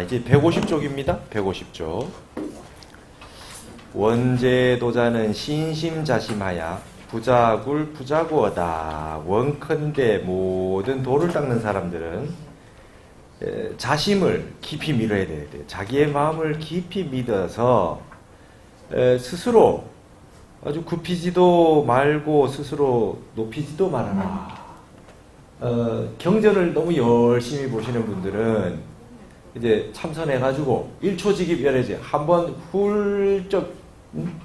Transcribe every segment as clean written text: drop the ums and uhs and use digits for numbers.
이제 150쪽입니다. 150쪽. 원제도자는 신심자심하야 부자굴 부자구어다. 원컨대 모든 돌을 닦는 사람들은 자심을 깊이 믿어야 돼요. 자기의 마음을 깊이 믿어서 스스로 아주 굽히지도 말고 스스로 높이지도 말아라. 경전을 너무 열심히 보시는 분들은 이제 참선해가지고 1초직입 열애제 한번 훌쩍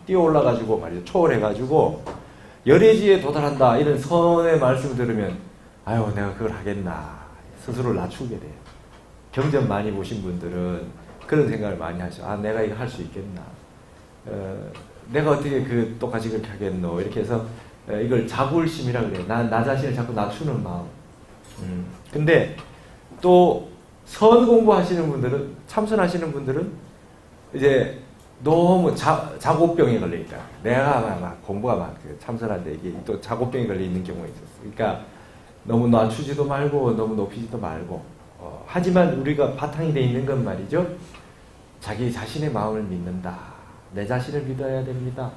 뛰어 올라가지고 말이죠. 초월해가지고 열애지에 도달한다 이런 선의 말씀을 들으면 아유 내가 그걸 하겠나 스스로 낮추게 돼요. 경전 많이 보신 분들은 그런 생각을 많이 하죠. 아 내가 이거 할 수 있겠나, 내가 어떻게 똑같이 그렇게 하겠노 이렇게 해서 이걸 자굴심이라 그래요. 나 자신을 자꾸 낮추는 마음. 근데 또 선 공부하시는 분들은, 참선하시는 분들은 이제 너무 자고병에 걸려 있다. 내가 막 공부가 막 참선하는데 이게 또 자고병에 걸려 있는 경우가 있었어. 그러니까 너무 낮추지도 말고 너무 높이지도 말고. 하지만 우리가 바탕이 돼 있는 건 말이죠. 자기 자신의 마음을 믿는다. 내 자신을 믿어야 됩니다.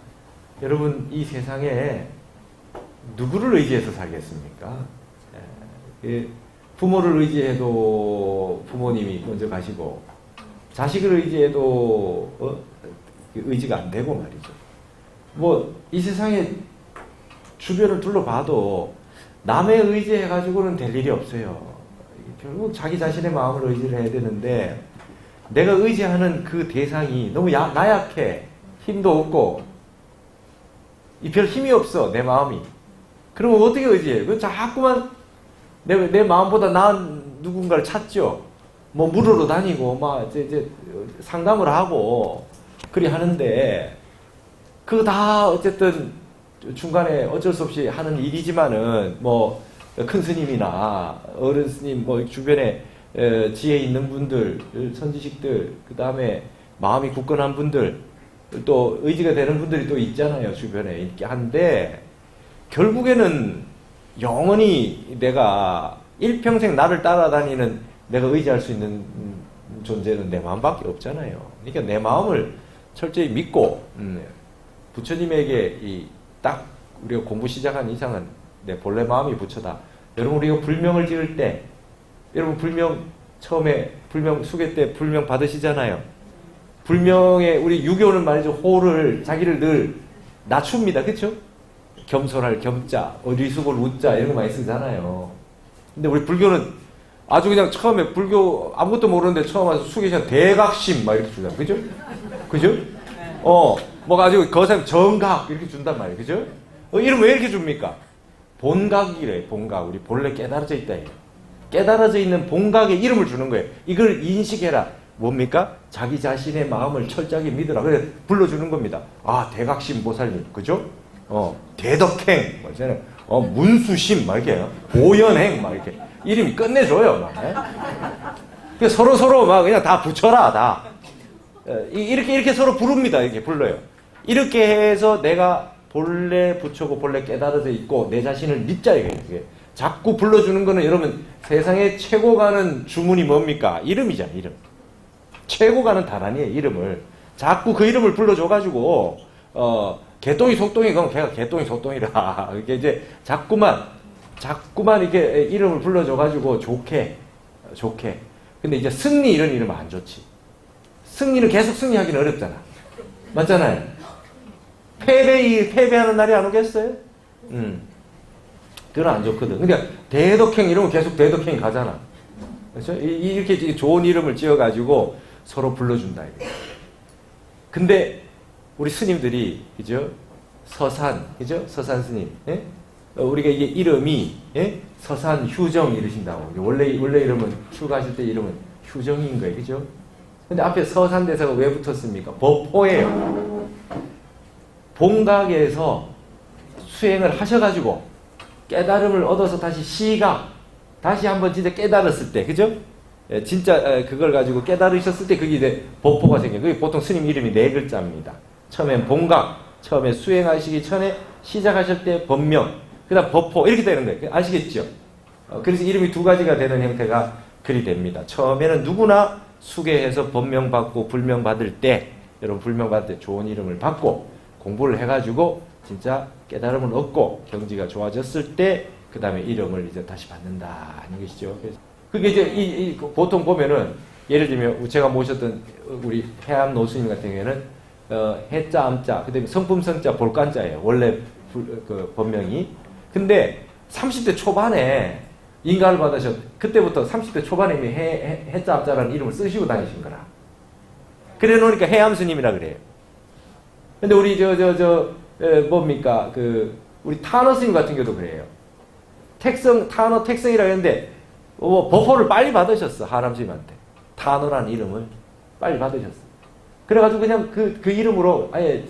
여러분 이 세상에 누구를 의지해서 살겠습니까? 부모를 의지해도 부모님이 먼저 가시고 자식을 의지해도 의지가 안 되고 말이죠. 뭐 이 세상에 주변을 둘러봐도 남의 의지해가지고는 될 일이 없어요. 결국 자기 자신의 마음을 의지를 해야 되는데 내가 의지하는 그 대상이 너무 나약해. 힘도 없고 별 힘이 없어 내 마음이. 그러면 어떻게 의지해? 그 자꾸만 내 마음보다 나은 누군가를 찾죠. 뭐 물으러 다니고 막 이제 상담을 하고 그리 하는데 그거 다 어쨌든 중간에 어쩔 수 없이 하는 일이지만은 뭐 큰 스님이나 어른 스님 뭐 주변에 지혜 있는 분들, 선지식들, 그 다음에 마음이 굳건한 분들, 또 의지가 되는 분들이 또 있잖아요. 주변에 있게 한데 결국에는 영원히 내가 일평생 나를 따라다니는 내가 의지할 수 있는 존재는 내 마음밖에 없잖아요. 그러니까 내 마음을 철저히 믿고 부처님에게 딱 우리가 공부 시작한 이상은 내 본래 마음이 부처다. 여러분 우리가 불명을 지을 때 여러분 불명 처음에 불명 수계 때 불명 받으시잖아요. 불명에 우리 유교는 말이죠. 호를 자기를 늘 낮춥니다. 그렇죠? 겸손할 겸자, 어리숙을 웃자 이런 거 많이 쓰잖아요. 근데 우리 불교는 아주 그냥 처음에 불교 아무것도 모르는데 처음 와서 수계시간 대각심 막 이렇게 주잖아요. 그죠? 그죠? 뭐 가지고 거기서 정각 이렇게 준단 말이에요. 그죠? 이름 왜 이렇게 줍니까? 본각이래. 본각. 우리 본래 깨달아져 있다 해요. 깨달아져 있는 본각의 이름을 주는 거예요. 이걸 인식해라. 뭡니까? 자기 자신의 마음을 철저하게 믿으라. 그래 불러주는 겁니다. 아 대각심 보살님. 그죠? 대덕행, 문수심, 막 이렇게, 오연행, 막 이렇게. 이름이 끝내줘요, 막. 그러니까 서로 막 그냥 다 붙여라, 다. 이렇게 서로 부릅니다, 이렇게 불러요. 이렇게 해서 내가 본래 부처고 본래 깨달아져 있고 내 자신을 믿자, 이게. 자꾸 불러주는 거는 여러분, 세상에 최고 가는 주문이 뭡니까? 이름이잖아, 이름. 최고 가는 다란이에요, 이름을. 자꾸 그 이름을 불러줘가지고, 개똥이 속똥이 그럼 걔가 개똥이 속똥이라. 이게 이제 자꾸만 이렇게 이름을 불러줘가지고 좋게. 근데 이제 승리 이런 이름 안 좋지. 승리는 계속 승리하기는 어렵잖아. 맞잖아요. 패배하는 날이 안 오겠어요? 그건 안 좋거든. 그러니까 대덕행 이러면 계속 대덕행이 가잖아. 그렇죠? 이렇게 좋은 이름을 지어가지고 서로 불러준다. 이게. 근데 우리 스님들이, 그죠? 서산, 그죠? 서산 스님. 예? 우리가 이게 이름이, 예? 서산 휴정 이러신다고. 원래 이름은, 출가하실 때 이름은 휴정인 거예요. 그죠? 근데 앞에 서산 대사가 왜 붙었습니까? 법포예요. 본각에서 수행을 하셔가지고 깨달음을 얻어서 다시 시각, 다시 한번 진짜 깨달았을 때, 그죠? 예, 진짜 그걸 가지고 깨달으셨을 때 그게 이제 법포가 생겨요. 그게 보통 스님 이름이 4글자입니다. 처음엔 본각, 처음에 수행하시기 전에 시작하실 때 법명, 그 다음 법포 이렇게 되는 거예요. 아시겠죠? 그래서 이름이 2가지가 되는 형태가 그리 됩니다. 처음에는 누구나 수계해서 법명받고 불명받을 때, 여러분 불명받을 때 좋은 이름을 받고 공부를 해가지고 진짜 깨달음을 얻고 경지가 좋아졌을 때 그 다음에 이름을 이제 다시 받는다 하는 것이죠. 그래서 그게 이제 보통 보면은 예를 들면 제가 모셨던 우리 해암 노수님 같은 경우에는 해자 암자 그다음에 성품 성자 볼간자예요. 원래 그 본명이. 근데 30대 초반에 인가를 받으셨 그때부터 30대 초반에 이미 해자 암자라는 이름을 쓰시고 다니신 거라. 그래 놓으니까 해암 스님이라 그래요. 근데 우리 뭡니까 우리 타너 스님 같은 경우도 그래요. 타너 택성이라 했는데 법호를 빨리 받으셨어. 하람 스님한테. 타너라는 이름을 빨리 받으셨어. 그래가지고 그냥 그 이름으로 아예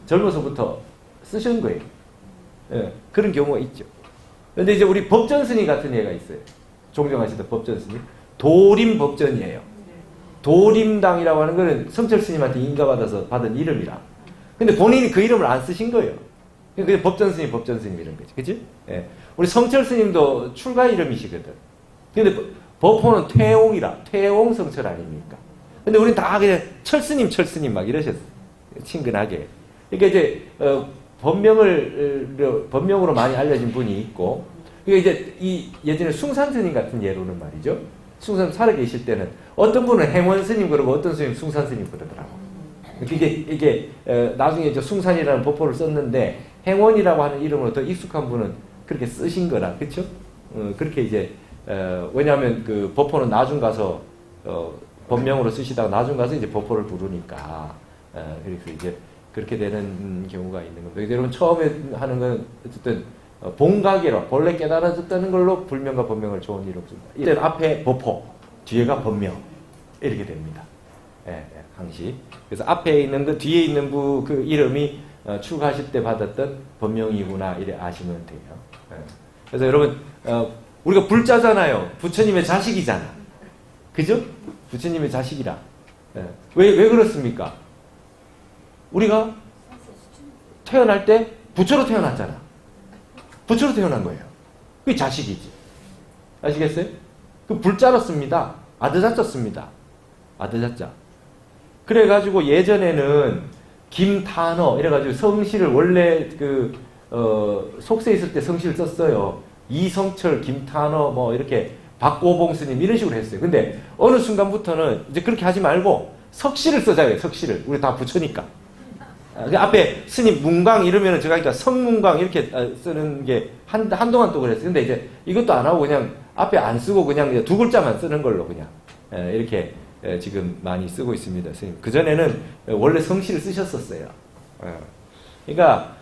젊어서부터 쓰시는 거예요. 예, 그런 경우가 있죠. 근데 이제 우리 법전 스님 같은 예가 있어요. 존경하시던 법전 스님. 도림 법전이에요. 도림당이라고 하는 거는 성철 스님한테 인가받아서 받은 이름이라. 근데 본인이 그 이름을 안 쓰신 거예요. 그게 법전 스님 이런 거지. 그치? 예. 우리 성철 스님도 출가 이름이시거든. 근데 법호는 퇴옹이라. 퇴옹 성철 아닙니까? 근데 우린 다 그냥 철스님 막 이러셨어. 친근하게. 그러니까 이제, 법명으로 많이 알려진 분이 있고, 그러니까 이제 예전에 숭산 스님 같은 예로는 말이죠. 숭산 살아계실 때는 어떤 분은 행원 스님 그러고 어떤 스님 숭산 스님 그러더라고. 이게 나중에 이제 숭산이라는 법호를 썼는데 행원이라고 하는 이름으로 더 익숙한 분은 그렇게 쓰신 거라, 그렇죠? 그렇게 이제 왜냐하면 그 법호는 나중 가서 법명으로 쓰시다가 나중 가서 이제 법호를 부르니까 그래서 이제 그렇게 되는 경우가 있는 겁니다. 여러분 처음에 하는 건 어쨌든 본각이라 본래 깨달아졌다는 걸로 불명과 법명을 좋은 이름 줍니다. 이때 앞에 법호, 뒤에가 법명 이렇게 됩니다. 항시. 그래서 앞에 있는 그 뒤에 있는 그 이름이 출가하실 때 받았던 법명이구나 이래 아시면 돼요. 그래서 여러분 우리가 불자잖아요. 부처님의 자식이잖아. 그죠? 부처님의 자식이라. 왜 그렇습니까? 우리가 태어날 때 부처로 태어났잖아. 부처로 태어난 거예요. 그게 자식이지. 아시겠어요? 그 불자로 씁니다. 아드자자 씁니다. 아드자자. 그래가지고 예전에는 김탄어 이래가지고 성씨를 원래 속세에 있을 때 성씨를 썼어요. 이성철, 김탄어 뭐 이렇게 박고봉 스님 이런 식으로 했어요. 근데 어느 순간부터는 이제 그렇게 하지 말고 석씨를 써자요. 석씨를. 우리 다 부처니까. 앞에 스님 문광 이러면은 제가 그러니까 성문광 이렇게 쓰는 게 한동안 또 그랬어요. 근데 이제 이것도 안 하고 그냥 앞에 안 쓰고 그냥 두 글자만 쓰는 걸로 그냥 이렇게 지금 많이 쓰고 있습니다. 스님. 그전에는 원래 성씨를 쓰셨었어요. 그러니까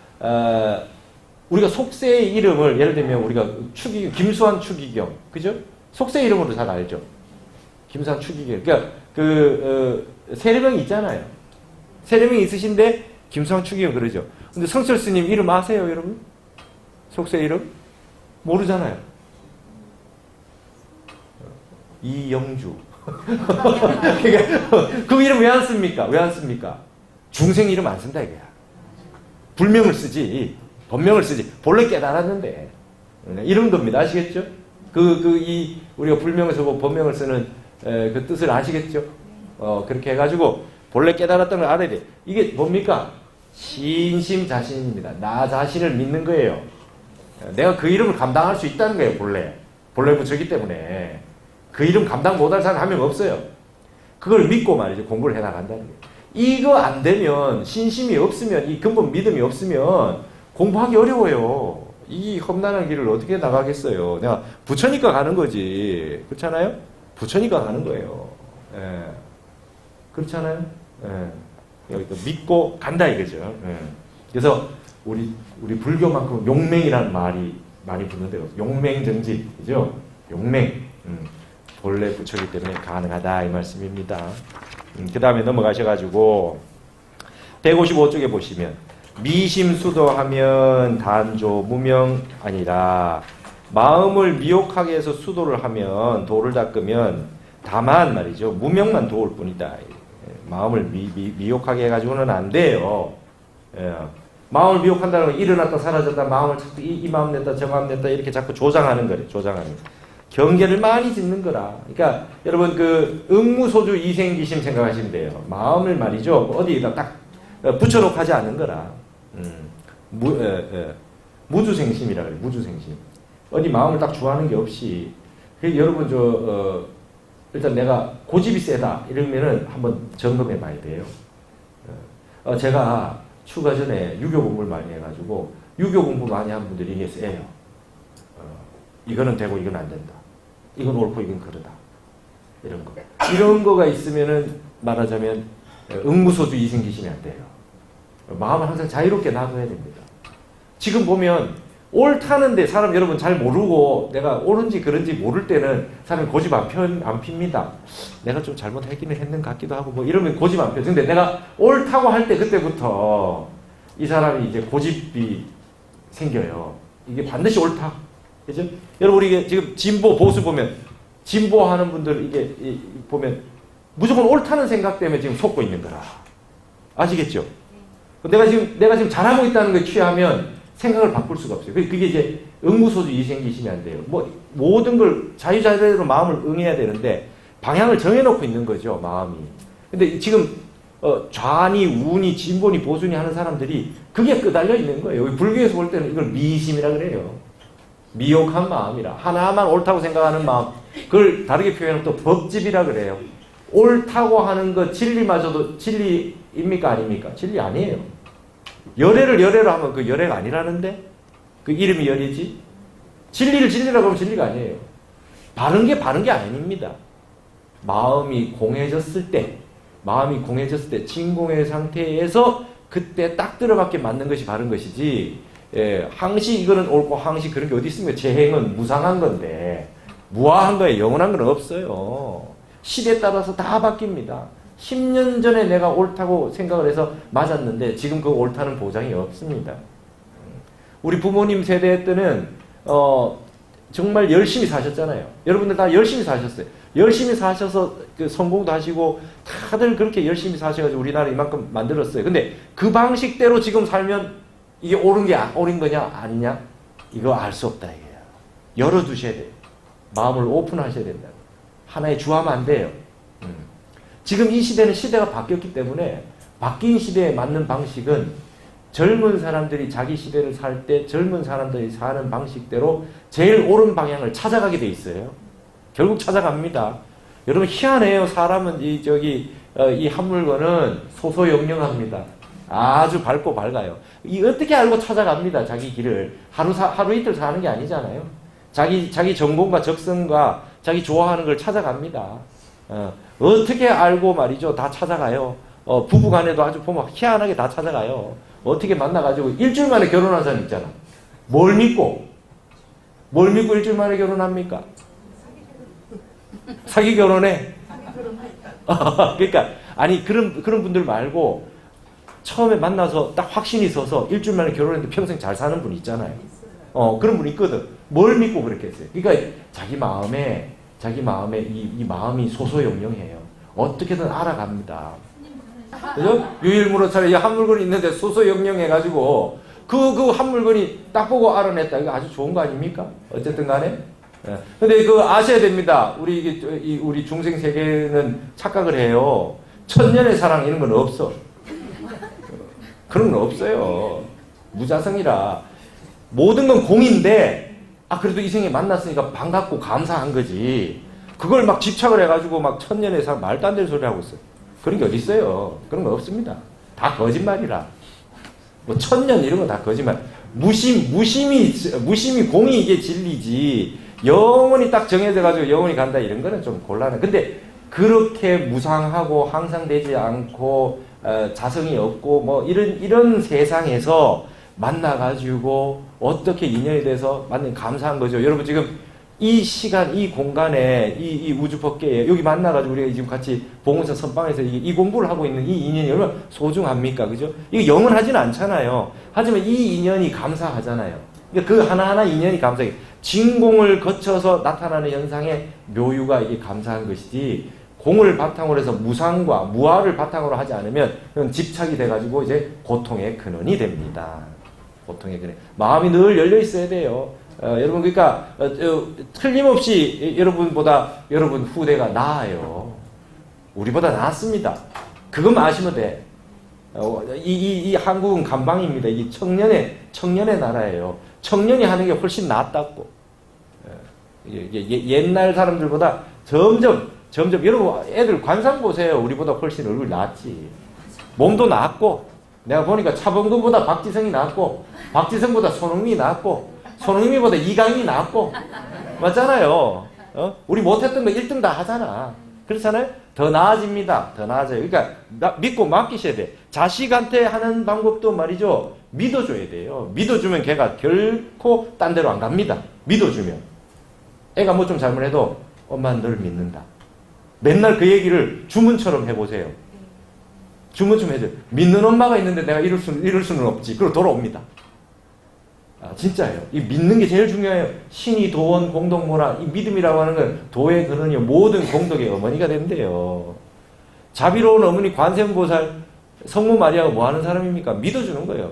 우리가 속세의 이름을 예를 들면 우리가 김수환 추기경 그죠? 속세 이름으로 잘 알죠. 김수환 추기경. 그러니까 세례명이 있잖아요. 세례명이 있으신데 김수환 추기경 그러죠. 근데 성철 스님 이름 아세요, 여러분? 속세 이름? 모르잖아요. 이영주. 그러니까 그 이름 왜 안 씁니까? 왜 안 씁니까? 중생 이름 안 쓴다 이거야. 불명을 쓰지, 본명을 쓰지. 본래 깨달았는데 이런 겁니다. 아시겠죠? 우리가 불명을 쓰고 본명을 쓰는 그 뜻을 아시겠죠? 그렇게 해가지고 본래 깨달았던 걸 알아야 돼. 이게 뭡니까? 신심자신입니다. 나 자신을 믿는 거예요. 내가 그 이름을 감당할 수 있다는 거예요. 본래 부처기 때문에. 그 이름 감당 못할 사람 한 명 없어요. 그걸 믿고 말이죠. 공부를 해나간다는 거예요. 이거 안 되면 신심이 없으면 이 근본 믿음이 없으면 공부하기 어려워요. 이 험난한 길을 어떻게 나가겠어요. 내가 부처니까 가는 거지. 그렇잖아요? 부처니까 가는 거예요. 그렇잖아요? 여기 또 믿고 간다 이거죠. 그래서 우리 불교만큼 용맹이라는 말이 많이 붙는데요. 용맹정지, 그죠? 용맹. 본래 부처기 때문에 가능하다 이 말씀입니다. 그 다음에 넘어가셔가지고 155쪽에 보시면 미심수도하면 단조 무명 아니라 마음을 미혹하게 해서 수도를 하면 도를 닦으면 다만 말이죠 무명만 도울 뿐이다. 마음을 미혹하게 해가지고는 안 돼요. 마음을 미혹한다는 건 일어났다 사라졌다 마음을 자꾸 이 마음 냈다 저 마음 냈다 이렇게 자꾸 조장하는 거래. 조장하는 거. 경계를 많이 짓는 거라. 그러니까 여러분 그 응무소주 이생기심 생각하시면 돼요. 마음을 말이죠. 어디에다 딱 붙여놓고 하지 않는 거라. 무주생심이라 그래요. 무주생심. 어디 마음을 딱 주하는 게 없이. 여러분 일단 내가 고집이 세다 이러면은 한번 점검해 봐야 돼요. 제가 추가 전에 유교 공부를 많이 해가지고 유교 공부 많이 한 분들이 이게 세요. 이거는 되고 이건 안 된다. 이건 옳고 이건 그러다. 이런 거. 이런 거가 있으면은 말하자면 응무소주 이생기심이 안 돼요. 마음을 항상 자유롭게 놔둬야 됩니다. 지금 보면 옳다는데 사람 여러분 잘 모르고 내가 옳은지 그런지 모를 때는 사람이 고집 안 핍니다. 내가 좀 잘못했기는 했는 것 같기도 하고 뭐 이러면 고집 안 펴. 근데 내가 옳다고 할 때 그때부터 이 사람이 이제 고집이 생겨요. 이게 반드시 옳다. 그죠? 여러분 우리 지금 진보 보수 보면 진보하는 분들 이게 보면 무조건 옳다는 생각 때문에 지금 속고 있는 거라. 아시겠죠? 내가 지금 잘하고 있다는 걸 취하면 생각을 바꿀 수가 없어요. 그게 이제 응무소주의 생기시면 안 돼요. 뭐 모든 걸 자유자재로 마음을 응해야 되는데 방향을 정해놓고 있는 거죠, 마음이. 근데 지금 좌니 우니 진보니 보수니 하는 사람들이 그게 끄달려 있는 거예요. 불교에서 볼 때는 이걸 미심이라 그래요. 미혹한 마음이라. 하나만 옳다고 생각하는 마음. 그걸 다르게 표현하면 또 법집이라 그래요. 옳다고 하는 것 진리마저도 진리입니까 아닙니까? 진리 아니에요. 열애를 하면 그 열애가 아니라는데? 그 이름이 열애지? 진리를 진리라고 하면 진리가 아니에요. 바른 게 아닙니다. 마음이 공해졌을 때 진공의 상태에서 그때 딱 들어맞게 맞는 것이 바른 것이지, 항시 이거는 옳고 항시 그런 게 어디 있습니까? 재행은 무상한 건데, 무아한 거에 영원한 건 없어요. 시대에 따라서 다 바뀝니다. 10년 전에 내가 옳다고 생각을 해서 맞았는데 지금 그 옳다는 보장이 없습니다. 우리 부모님 세대 때는 정말 열심히 사셨잖아요. 여러분들 다 열심히 사셨어요. 열심히 사셔서 그 성공도 하시고 다들 그렇게 열심히 사셔가지고 우리나라 이만큼 만들었어요. 근데 그 방식대로 지금 살면 이게 옳은 거냐 아니냐? 이거 알 수 없다 이거야. 열어두셔야 돼요. 마음을 오픈하셔야 된다. 하나에 주하면 안 돼요. 지금 이 시대는 시대가 바뀌었기 때문에 바뀐 시대에 맞는 방식은 젊은 사람들이 자기 시대를 살 때 젊은 사람들이 사는 방식대로 제일 옳은 방향을 찾아가게 돼 있어요. 결국 찾아갑니다. 여러분 희한해요. 사람은 이 한 물건은 소소영영합니다. 아주 밝고 밝아요. 이 어떻게 알고 찾아갑니다. 자기 길을 하루 이틀 사는 게 아니잖아요. 자기 전공과 적성과 자기 좋아하는 걸 찾아갑니다. 어떻게 알고 말이죠. 다 찾아가요. 부부간에도 아주 보면 희한하게 다 찾아가요. 어떻게 만나가지고 일주일 만에 결혼한 사람 있잖아. 뭘 믿고 일주일 만에 결혼합니까? 사기 결혼해. 그러니까 아니 그런 분들 말고 처음에 만나서 딱 확신이 서서 일주일 만에 결혼했는데 평생 잘 사는 분 있잖아요. 그런 분 있거든. 뭘 믿고 그렇게 했어요? 그러니까 자기 마음에 이 마음이 소소영영해요. 어떻게든 알아갑니다. 그죠? 유일무로차례 한 물건이 있는데 소소영영해가지고 그 한 물건이 딱 보고 알아냈다. 이거 아주 좋은 거 아닙니까? 어쨌든 간에. 근데 그 아셔야 됩니다. 우리 중생 세계는 착각을 해요. 천년의 사랑 이런 건 없어. 그런 건 없어요. 무자성이라. 모든 건 공인데, 그래도 이 생에 만났으니까 반갑고 감사한 거지. 그걸 막 집착을 해가지고 막 천년의 사랑 말도 안 되는 소리 하고 있어요. 그런 게 어디 있어요? 그런 거 없습니다. 다 거짓말이라. 뭐 천년 이런 거 다 거짓말. 무심이 공이 이게 진리지. 영원히 딱 정해져가지고 영원히 간다 이런 거는 좀 곤란해. 근데 그렇게 무상하고 항상 되지 않고 자성이 없고 뭐 이런 세상에서 만나가지고 어떻게 인연이 돼서 만난 감사한 거죠. 여러분 지금 이 시간, 이 공간에, 이 우주 법계에 여기 만나가지고 우리가 지금 같이 봉은사 선방에서 이 공부를 하고 있는 이 인연이 얼마나 소중합니까? 그죠? 이거 영원하지는 않잖아요. 하지만 이 인연이 감사하잖아요. 그러니까 그 하나하나 인연이 감사해. 진공을 거쳐서 나타나는 현상의 묘유가 이게 감사한 것이지, 공을 바탕으로 해서 무상과 무아를 바탕으로 하지 않으면 그건 집착이 돼가지고 이제 고통의 근원이 됩니다. 고통의 근원. 마음이 늘 열려 있어야 돼요. 여러분 그러니까 틀림없이 여러분보다 여러분 후대가 나아요. 우리보다 낫습니다. 그것만 아시면 돼. 이 한국은 감방입니다. 이 청년의 나라예요. 청년이 하는 게 훨씬 낫다고. 옛날 사람들보다 점점 여러분 애들 관상 보세요. 우리보다 훨씬 얼굴 낫지. 몸도 낫고 내가 보니까 차범근보다 박지성이 낫고 박지성보다 손흥민이 낫고 손흥민보다 이강인이 낫고 맞잖아요. 우리 못했던 거 1등 다 하잖아. 그렇잖아요. 더 나아집니다. 더 나아져요. 그러니까 믿고 맡기셔야 돼. 자식한테 하는 방법도 말이죠. 믿어줘야 돼요. 믿어주면 걔가 결코 딴 데로 안 갑니다. 믿어주면. 애가 뭐 좀 잘못해도 엄마는 널 믿는다. 맨날 그 얘기를 주문처럼 해보세요. 주문처럼 해줘요. 믿는 엄마가 있는데 내가 이럴 수는 없지. 그리고 돌아옵니다. 진짜예요. 이 믿는 게 제일 중요해요. 신이 도원 공덕모라. 이 믿음이라고 하는 건 도의 근원이요 모든 공덕의 어머니가 된대요. 자비로운 어머니 관세음보살 성모 마리아가 뭐 하는 사람입니까? 믿어주는 거예요.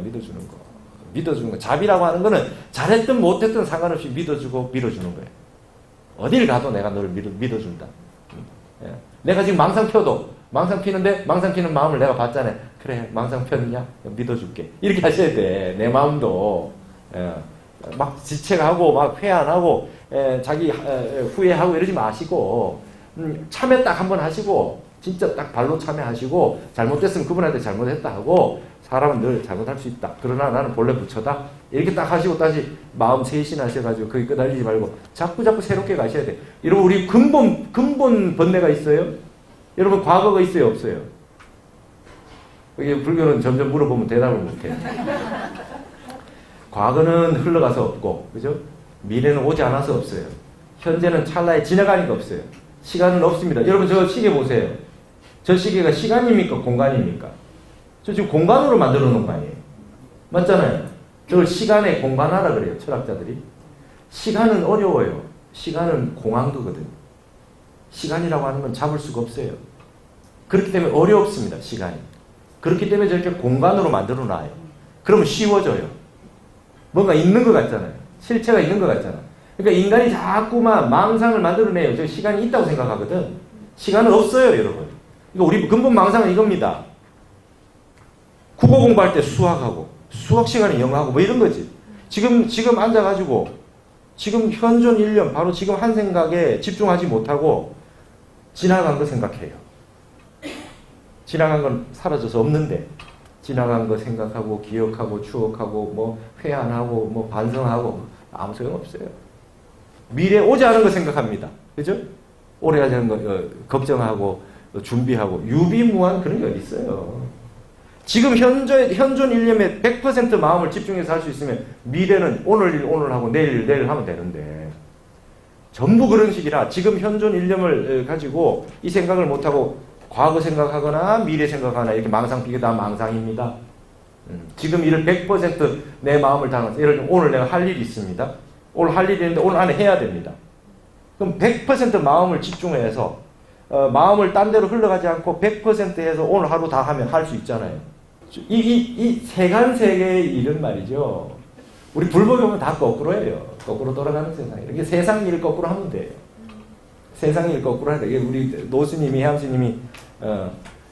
믿어주는 거. 자비라고 하는 거는 잘했든 못했든 상관없이 믿어주고 밀어주는 거예요. 어딜 가도 내가 너를 믿어준다. 내가 지금 망상 피는데 망상 피는 마음을 내가 봤잖아요. 그래 망상 폈냐? 믿어줄게. 이렇게 하셔야 돼. 내 마음도. 막 지체하고 막 회한하고 자기 후회하고 이러지 마시고 참회 딱 한번 하시고 진짜 딱 발로 참회하시고 잘못됐으면 그분한테 잘못했다 하고 사람은 늘 잘못할 수 있다. 그러나 나는 본래 부처다. 이렇게 딱 하시고 다시 마음 세신하셔가지고 거기 끄달리지 말고 자꾸 새롭게 가셔야 돼. 여러분 우리 근본 번뇌가 있어요? 여러분 과거가 있어요? 없어요? 이게 불교는 점점 물어보면 대답을 못해요. 과거는 흘러가서 없고, 그죠? 미래는 오지 않아서 없어요. 현재는 찰나에 지나가니까 없어요. 시간은 없습니다. 여러분 저 시계 보세요. 저 시계가 시간입니까? 공간입니까? 저 지금 공간으로 만들어 놓은 거 아니에요? 맞잖아요. 저걸 시간의 공간화라 그래요. 철학자들이. 시간은 어려워요. 시간은 공항도거든요. 시간이라고 하는 건 잡을 수가 없어요. 그렇기 때문에 어렵습니다. 시간이. 그렇기 때문에 저렇게 공간으로 만들어 놔요. 그러면 쉬워져요. 뭔가 있는 것 같잖아요. 실체가 있는 것 같잖아. 그러니까 인간이 자꾸만 망상을 만들어내요. 저 시간이 있다고 생각하거든. 시간은 없어요, 여러분. 그러니까 우리 근본 망상은 이겁니다. 국어 공부할 때 수학하고, 수학 시간에 영어하고 뭐 이런 거지. 지금 앉아가지고, 지금 현존 일념, 바로 지금 한 생각에 집중하지 못하고, 지나간 거 생각해요. 지나간 건 사라져서 없는데, 지나간 거 생각하고 기억하고 추억하고 뭐 회한하고 뭐 반성하고 아무 소용없어요. 미래 오지 않은 거 생각합니다. 그죠? 오래 하지 않은 거 걱정하고 준비하고 유비무한 그런 게 어디 있어요. 지금 현존 일념에 100% 마음을 집중해서 할 수 있으면 미래는 오늘 일 오늘 하고 내일 하면 되는데 전부 그런 식이라 지금 현존 일념을 가지고 이 생각을 못하고 과거 생각하거나 미래 생각하거나 이렇게 망상 피게 다 망상입니다. 지금 일을 100% 내 마음을 다하면서 예를 들면 오늘 내가 할 일이 있습니다. 오늘 할 일이 있는데 오늘 안에 해야 됩니다. 그럼 100% 마음을 집중해서 마음을 딴 데로 흘러가지 않고 100% 해서 오늘 하루 다 하면 할 수 있잖아요. 이 세간세계의 일은 말이죠. 우리 불법에 보면 다 거꾸로예요. 거꾸로 돌아가는 세상. 이렇게 세상 일 거꾸로 하면 돼요. 세상 일 거꾸로 하는 게 우리 노스님이 해암스님이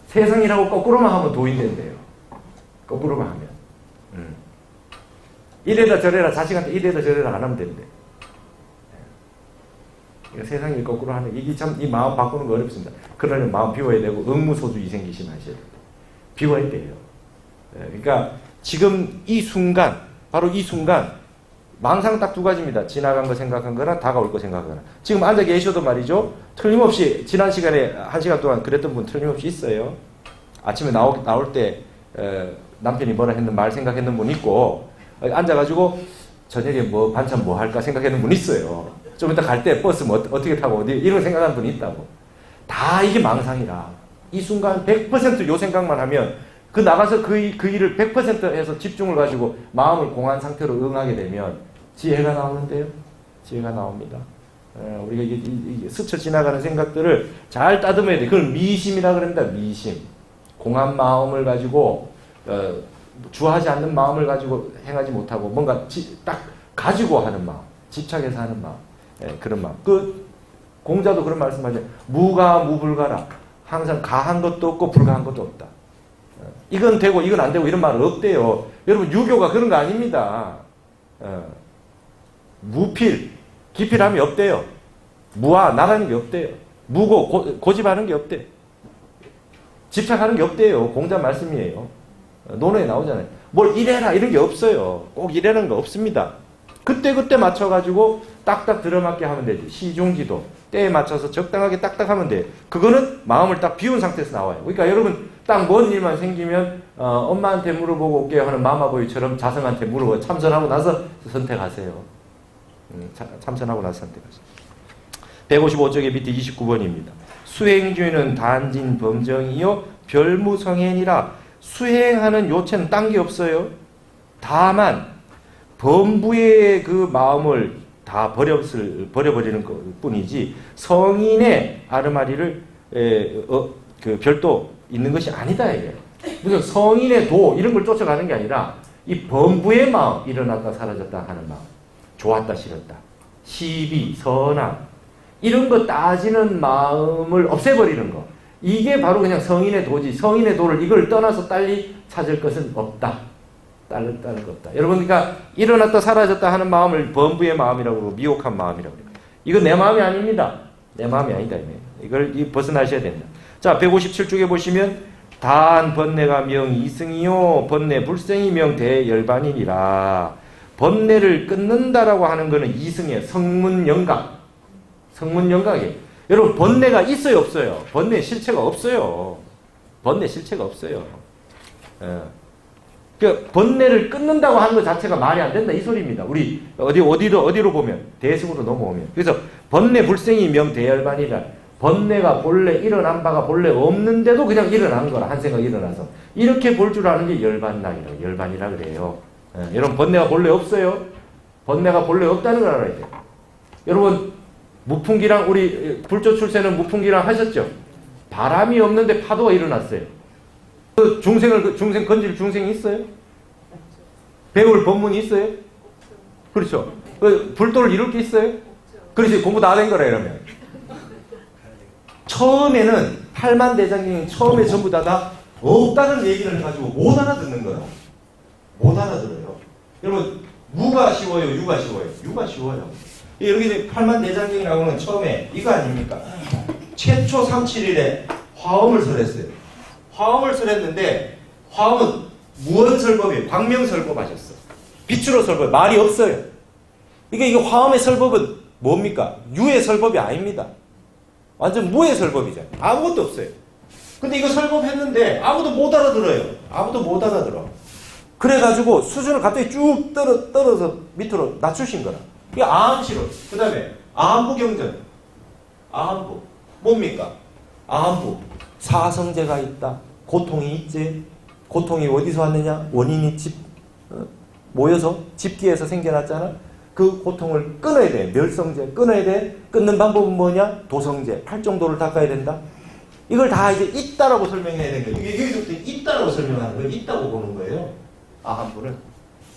세상이라고 거꾸로만 하면 도인 된대요. 거꾸로만 하면. 이래라 저래라 자식한테 이래라 저래라 안 하면 된대. 세상 일 거꾸로 하는 이게 참 이 마음 바꾸는 거 어렵습니다. 그러려면 마음 비워야 되고 응무소주 이생기심 하셔야 돼요. 비워야 돼요. 그러니까 지금 이 순간 바로 이 순간 망상 딱 두 가지입니다. 지나간 거 생각한 거나 다가올 거 생각하거나. 지금 앉아 계셔도 말이죠. 틀림없이 지난 시간에 1시간 동안 그랬던 분 틀림없이 있어요. 아침에 나올 때 남편이 뭐라 했는 말 생각했는 분 있고 앉아가지고 저녁에 뭐 반찬 뭐 할까 생각했는 분 있어요. 좀 이따 갈 때 버스 뭐 어떻게 타고 어디 이런 생각하는 분이 있다고. 다 이게 망상이라. 이 순간 100% 요 생각만 하면 그 나가서 그 일을 100% 해서 집중을 가지고 마음을 공한 상태로 응하게 되면 지혜가 나오는데요. 지혜가 나옵니다. 우리가 이게 스쳐 지나가는 생각들을 잘 따듬어야 돼. 그걸 미심이라 그럽니다. 미심. 공한 마음을 가지고 주하지 않는 마음을 가지고 행하지 못하고 뭔가 딱 가지고 하는 마음. 집착해서 하는 마음. 예, 그런 마음. 그 공자도 그런 말씀하죠. 무가 무불가라. 항상 가한 것도 없고 불가한 것도 없다. 이건 되고 이건 안 되고 이런 말 없대요. 여러분 유교가 그런 거 아닙니다. 무필, 기필함이 없대요. 무아, 나가는 게 없대요. 무고, 고집하는 게 없대요. 집착하는 게 없대요. 공자 말씀이에요. 논어에 나오잖아요. 뭘 이래라 이런 게 없어요. 꼭 이래라는 거 없습니다. 그때 맞춰가지고 딱딱 들어맞게 하면 되지. 시중지도 때에 맞춰서 적당하게 딱딱 하면 돼요. 그거는 마음을 딱 비운 상태에서 나와요. 그러니까 여러분 딱 뭔 일만 생기면 엄마한테 물어보고 올게요 하는 마마보이처럼 자성한테 물어보고 참선하고 나서 선택하세요. 참선하고 나서 선택하세요. 155쪽의 밑에 29번입니다. 수행주의는 단진 범정이요 별무성행이라. 수행하는 요체는 딴 게 없어요. 다만 범부의 그 마음을 다 버려버리는 것 뿐이지 성인의 아르마리를 그 별도 있는 것이 아니다. 이게. 무슨 성인의 도 이런 걸 쫓아가는 게 아니라 이 범부의 마음, 일어났다 사라졌다 하는 마음, 좋았다 싫었다, 시비, 선악 이런 거 따지는 마음을 없애버리는 거. 이게 바로 그냥 성인의 도지. 성인의 도를 이걸 떠나서 딸리 찾을 것은 없다. 따를 거 없다. 여러분, 그러니까 일어났다 사라졌다 하는 마음을 범부의 마음이라고 그러고 미혹한 마음이라고 그래요. 이건 내 마음이 아닙니다. 내 마음이 아니다. 이걸 벗어나셔야 된다. 자, 157쪽에 보시면 단 번뇌가 명 이승이요 번뇌 불생이 명 대열반이니라. 번뇌를 끊는다라고 하는 것은 이승이에요. 성문영각. 성문영각이에요. 여러분, 번뇌가 있어요 없어요? 번뇌 실체가 없어요. 번뇌 실체가 없어요. 그 번뇌를 끊는다고 하는 것 자체가 말이 안 된다 이 소리입니다. 우리 어디로 보면 대승으로 넘어오면. 그래서 번뇌 불생이 명 대열반이라. 번뇌가 본래 일어난 바가 본래 없는데도 그냥 일어난 거라. 한 생각 일어나서 이렇게 볼 줄 아는 게 열반락이라고. 열반이라 그래요. 여러분, 번뇌가 본래 없어요. 번뇌가 본래 없다는 걸 알아야 돼요. 여러분, 무풍기랑 우리 불조 출세는 무풍기랑 하셨죠? 바람이 없는데 파도가 일어났어요. 그 중생 건질 중생이 있어요? 배울 법문이 있어요? 그렇죠. 그 불도를 이룰 게 있어요? 그렇지. 공부 다 된 거라 이러면. 처음에는 팔만대장경이 처음에 전부 다 없다는 얘기를 가지고 못 알아듣는 거예요. 못 알아들어요. 여러분, 무가 쉬워요? 유가 쉬워요? 유가 쉬워요. 여기 팔만대장경이라고는 처음에 이거 아닙니까? 최초 37일에 화엄을 설했어요. 화엄을 설했는데 화엄은 무언설법이에요. 광명설법 하셨어. 빛으로 설법. 말이 없어요. 이거 화엄의 설법은 뭡니까? 유의 설법이 아닙니다. 완전 무의 설법이잖아요. 아무것도 없어요. 근데 이거 설법했는데 아무도 못 알아들어요. 아무도 못 알아들어. 그래가지고 수준을 갑자기 쭉 떨어서 밑으로 낮추신 거라. 이게 아함시로. 그 다음에 아함부경전. 아함부. 뭡니까? 아함부. 사성제가 있다. 고통이 있지. 고통이 어디서 왔느냐? 원인이 모여서 집기에서 생겨났잖아. 그 고통을 끊어야 돼. 멸성제 끊어야 돼. 끊는 방법은 뭐냐? 도성제. 팔정도를 닦아야 된다. 이걸 다 이제 있다라고 설명해야 되는 거예요. 이게 여기서부터 있다라고 설명하는 거예요. 있다고 보는 거예요. 아함부는.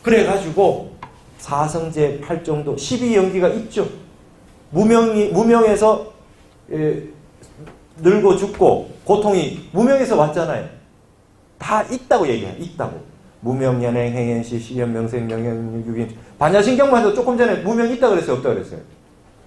그래가지고 사성제, 팔정도, 12연기가 있죠. 무명에서 늙고 죽고 고통이 무명에서 왔잖아요. 다 있다고 얘기해요. 있다고. 무명연행, 행연시, 시연, 명생, 명연, 유긴. 반야신경만 해도 조금 전에 무명 있다 그랬어요? 없다 그랬어요?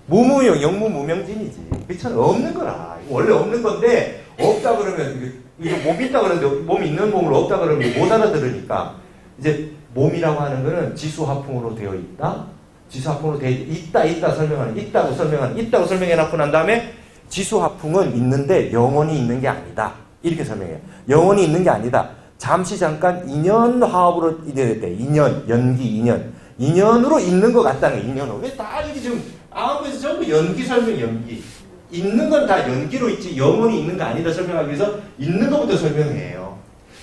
무무용, 영무, 무명진이지. 그렇잖아요. 없는 거라. 원래 없는 건데 없다 그러면 이거 몸이 있다 그러는데 몸이 있는 몸을 없다 그러면 못 알아들으니까 이제 몸이라고 하는 거는 지수화풍으로 되어 있다. 지수화풍으로 되어 있다 설명하는 있다고 설명해놓고 난 다음에 지수화풍은 있는데 영원히 있는 게 아니다. 이렇게 설명해요. 영원히 있는 게 아니다. 잠시 잠깐 인연화합으로 이래야 2년, 연기 2년. 2년으로 있는 것 같다는 거예요. 2년으로. 왜 다 이게 지금 아무것도 전부 연기 설명, 연기. 있는 건 다 연기로 있지 영원히 있는 거 아니다 설명하기 위해서 있는 것부터 설명해요.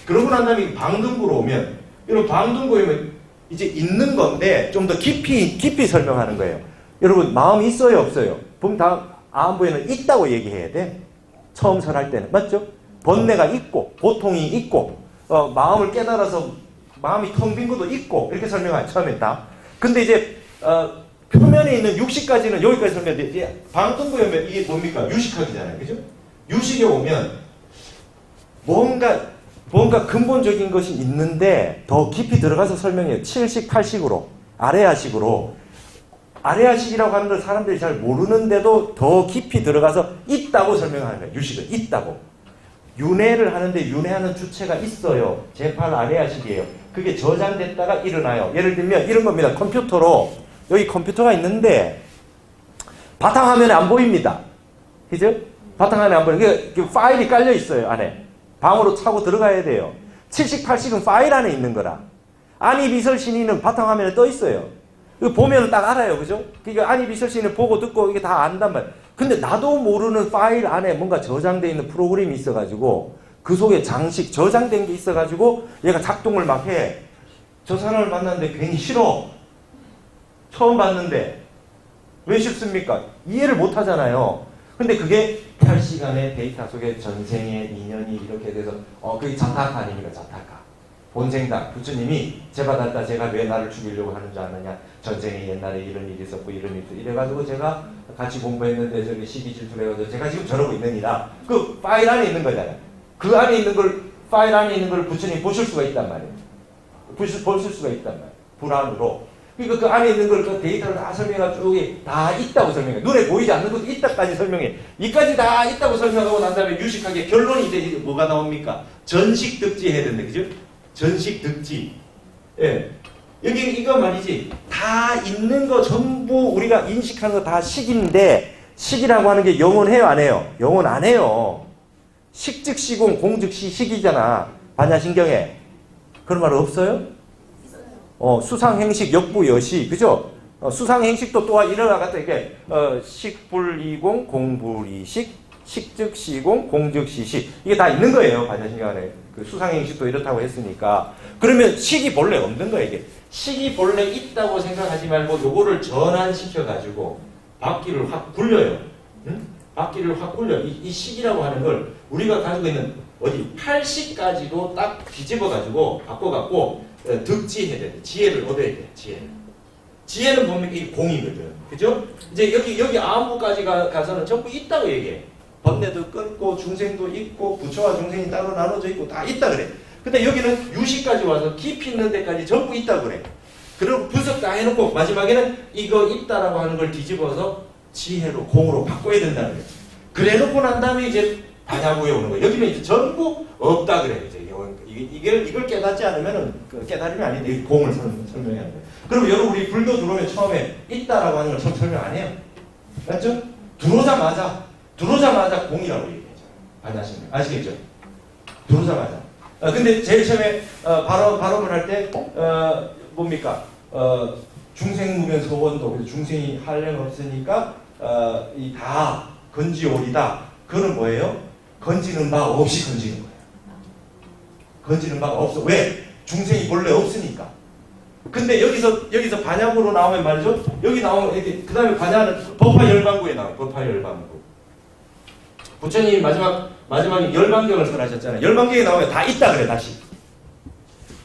그러고 난 다음에 방등구로 오면 여러분 방등구에 오면 이제 있는 건데 좀 더 깊이 설명하는 거예요. 여러분 마음이 있어요 없어요? 보면 다 아함부에는 있다고 얘기해야 돼. 처음 설할 때는. 맞죠? 번뇌가 있고 고통이 있고 마음을 깨달아서 마음이 텅 빈 것도 있고 이렇게 설명하죠. 처음에 다. 근데 이제 표면에 있는 육식까지는 여기까지 설명돼. 이제 방통부염면 이게 뭡니까? 유식학이잖아요. 그죠? 유식에 오면 뭔가 근본적인 것이 있는데 더 깊이 들어가서 설명해요. 7식, 8식으로. 아레아식으로. 아레아식이라고 하는 걸 사람들이 잘 모르는데도 더 깊이 들어가서 있다고 설명하는 거예요. 유식은 있다고. 윤회를 하는데 윤회하는 주체가 있어요. 제8 아레아식이에요. 그게 저장됐다가 일어나요. 예를 들면 이런 겁니다. 컴퓨터로 여기 컴퓨터가 있는데 바탕화면에 안 보입니다. 그죠? 바탕화면에 안 보여요. 그 파일이 깔려 있어요. 안에. 방으로 차고 들어가야 돼요. 7식, 8식은 파일 안에 있는 거라. 안이비설신이는 바탕화면에 떠 있어요. 이거 보면 딱 알아요. 그죠? 그러니까 안이비설신을 보고 듣고 이게 다 안단 말이에요. 근데 나도 모르는 파일 안에 뭔가 저장되어 있는 프로그램이 있어가지고 그 속에 장식, 저장된 게 있어가지고 얘가 작동을 막 해. 저 사람을 만났는데 괜히 싫어. 처음 봤는데 왜 싫습니까? 이해를 못 하잖아요. 근데 그게 8시간의 데이터 속에 전생의 인연이 이렇게 돼서 그게 자타카 아닙니까? 자타카. 본생당 부처님이 제받았다 제가 왜 나를 죽이려고 하는 줄 아느냐. 전생에 옛날에 이런 일이 있었고 이런 일이 있었고 이래가지고 제가 같이 공부했는데 저기 시기질투해가지고 제가 지금 저러고 있느니라. 그 파일 안에 있는 거잖아요. 그 안에 있는 걸 파일 안에 있는 걸 부처님이 보실 수가 있단 말이에요. 보실 수가 있단 말이에요. 불안으로. 그러니까 그 안에 있는 걸 그 데이터를 다 설명하고 쭉 다 있다고 설명해. 눈에 보이지 않는 것도 있다까지 설명해. 이까지 다 있다고 설명하고 난 다음에 유식하게 결론이 이제 뭐가 나옵니까? 전식 득지 해야 된다. 그죠? 전식 득지. 예. 여기 이거 말이지. 다 있는 거 전부 우리가 인식하는 거 다 식인데 식이라고 하는 게 영원해요, 안 해요? 영원 안 해요. 식즉 시공, 공즉 식이잖아. 반야신경에. 그런 말 없어요? 수상행식, 역부, 여시, 그죠? 수상행식도 또한 일어나갔다, 이게, 식불이공, 공불이식, 식즉시공, 공즉시식. 이게 다 있는 거예요, 반야신경 안에. 그 수상행식도 이렇다고 했으니까. 그러면 식이 본래 없는 거예요, 이게. 식이 본래 있다고 생각하지 말고, 요거를 전환시켜가지고, 바퀴를 확 굴려요. 응? 바퀴를 확 굴려. 이 식이라고 하는 걸 우리가 가지고 있는, 8식까지도 딱 뒤집어가지고, 바꿔갖고, 득지해야 돼. 지혜를 얻어야 돼. 지혜는 뭡니까? 이 공이거든. 그죠? 이제 여기 아무까지 가서는 전부 있다고 얘기해. 번뇌도 끊고 중생도 있고 부처와 중생이 따로 나눠져 있고 다 있다 그래. 근데 여기는 유식까지 와서 깊이 있는 데까지 전부 있다 그래. 그리고 분석 다 해놓고 마지막에는 이거 있다라고 하는 걸 뒤집어서 지혜로 공으로 바꿔야 된다는 거야. 그래 놓고 난 다음에 이제 반야구에 오는 거야. 여기는 이제 전부 없다 그래. 이걸 깨닫지 않으면은 깨달음이 아닌데 공을 설명해야 돼. 그럼 여러분 우리 불도 들어오면 처음에 있다라고 하는 걸 처음 설명 안 해요. 맞죠? 들어오자마자 공이라고 얘기하죠. 반야신경. 아시겠죠? 들어오자마자. 근데 제일 처음에 발언을 할 때 뭡니까? 중생무변 서원도 중생이 할령 없으니까 이 다 건지오리다. 그거는 뭐예요? 건지는 바 없이 건지는 거예요. 건지는 바가 없어. 왜? 중생이 본래 없으니까. 근데 여기서 반야구로 나오면 말이죠. 여기 나오면 그 다음에 반야는 법화열반구에 나와요. 법화열반구. 부처님이 마지막에 열반경을 설하셨잖아요. 열반경에 나오면 다 있다 그래 다시.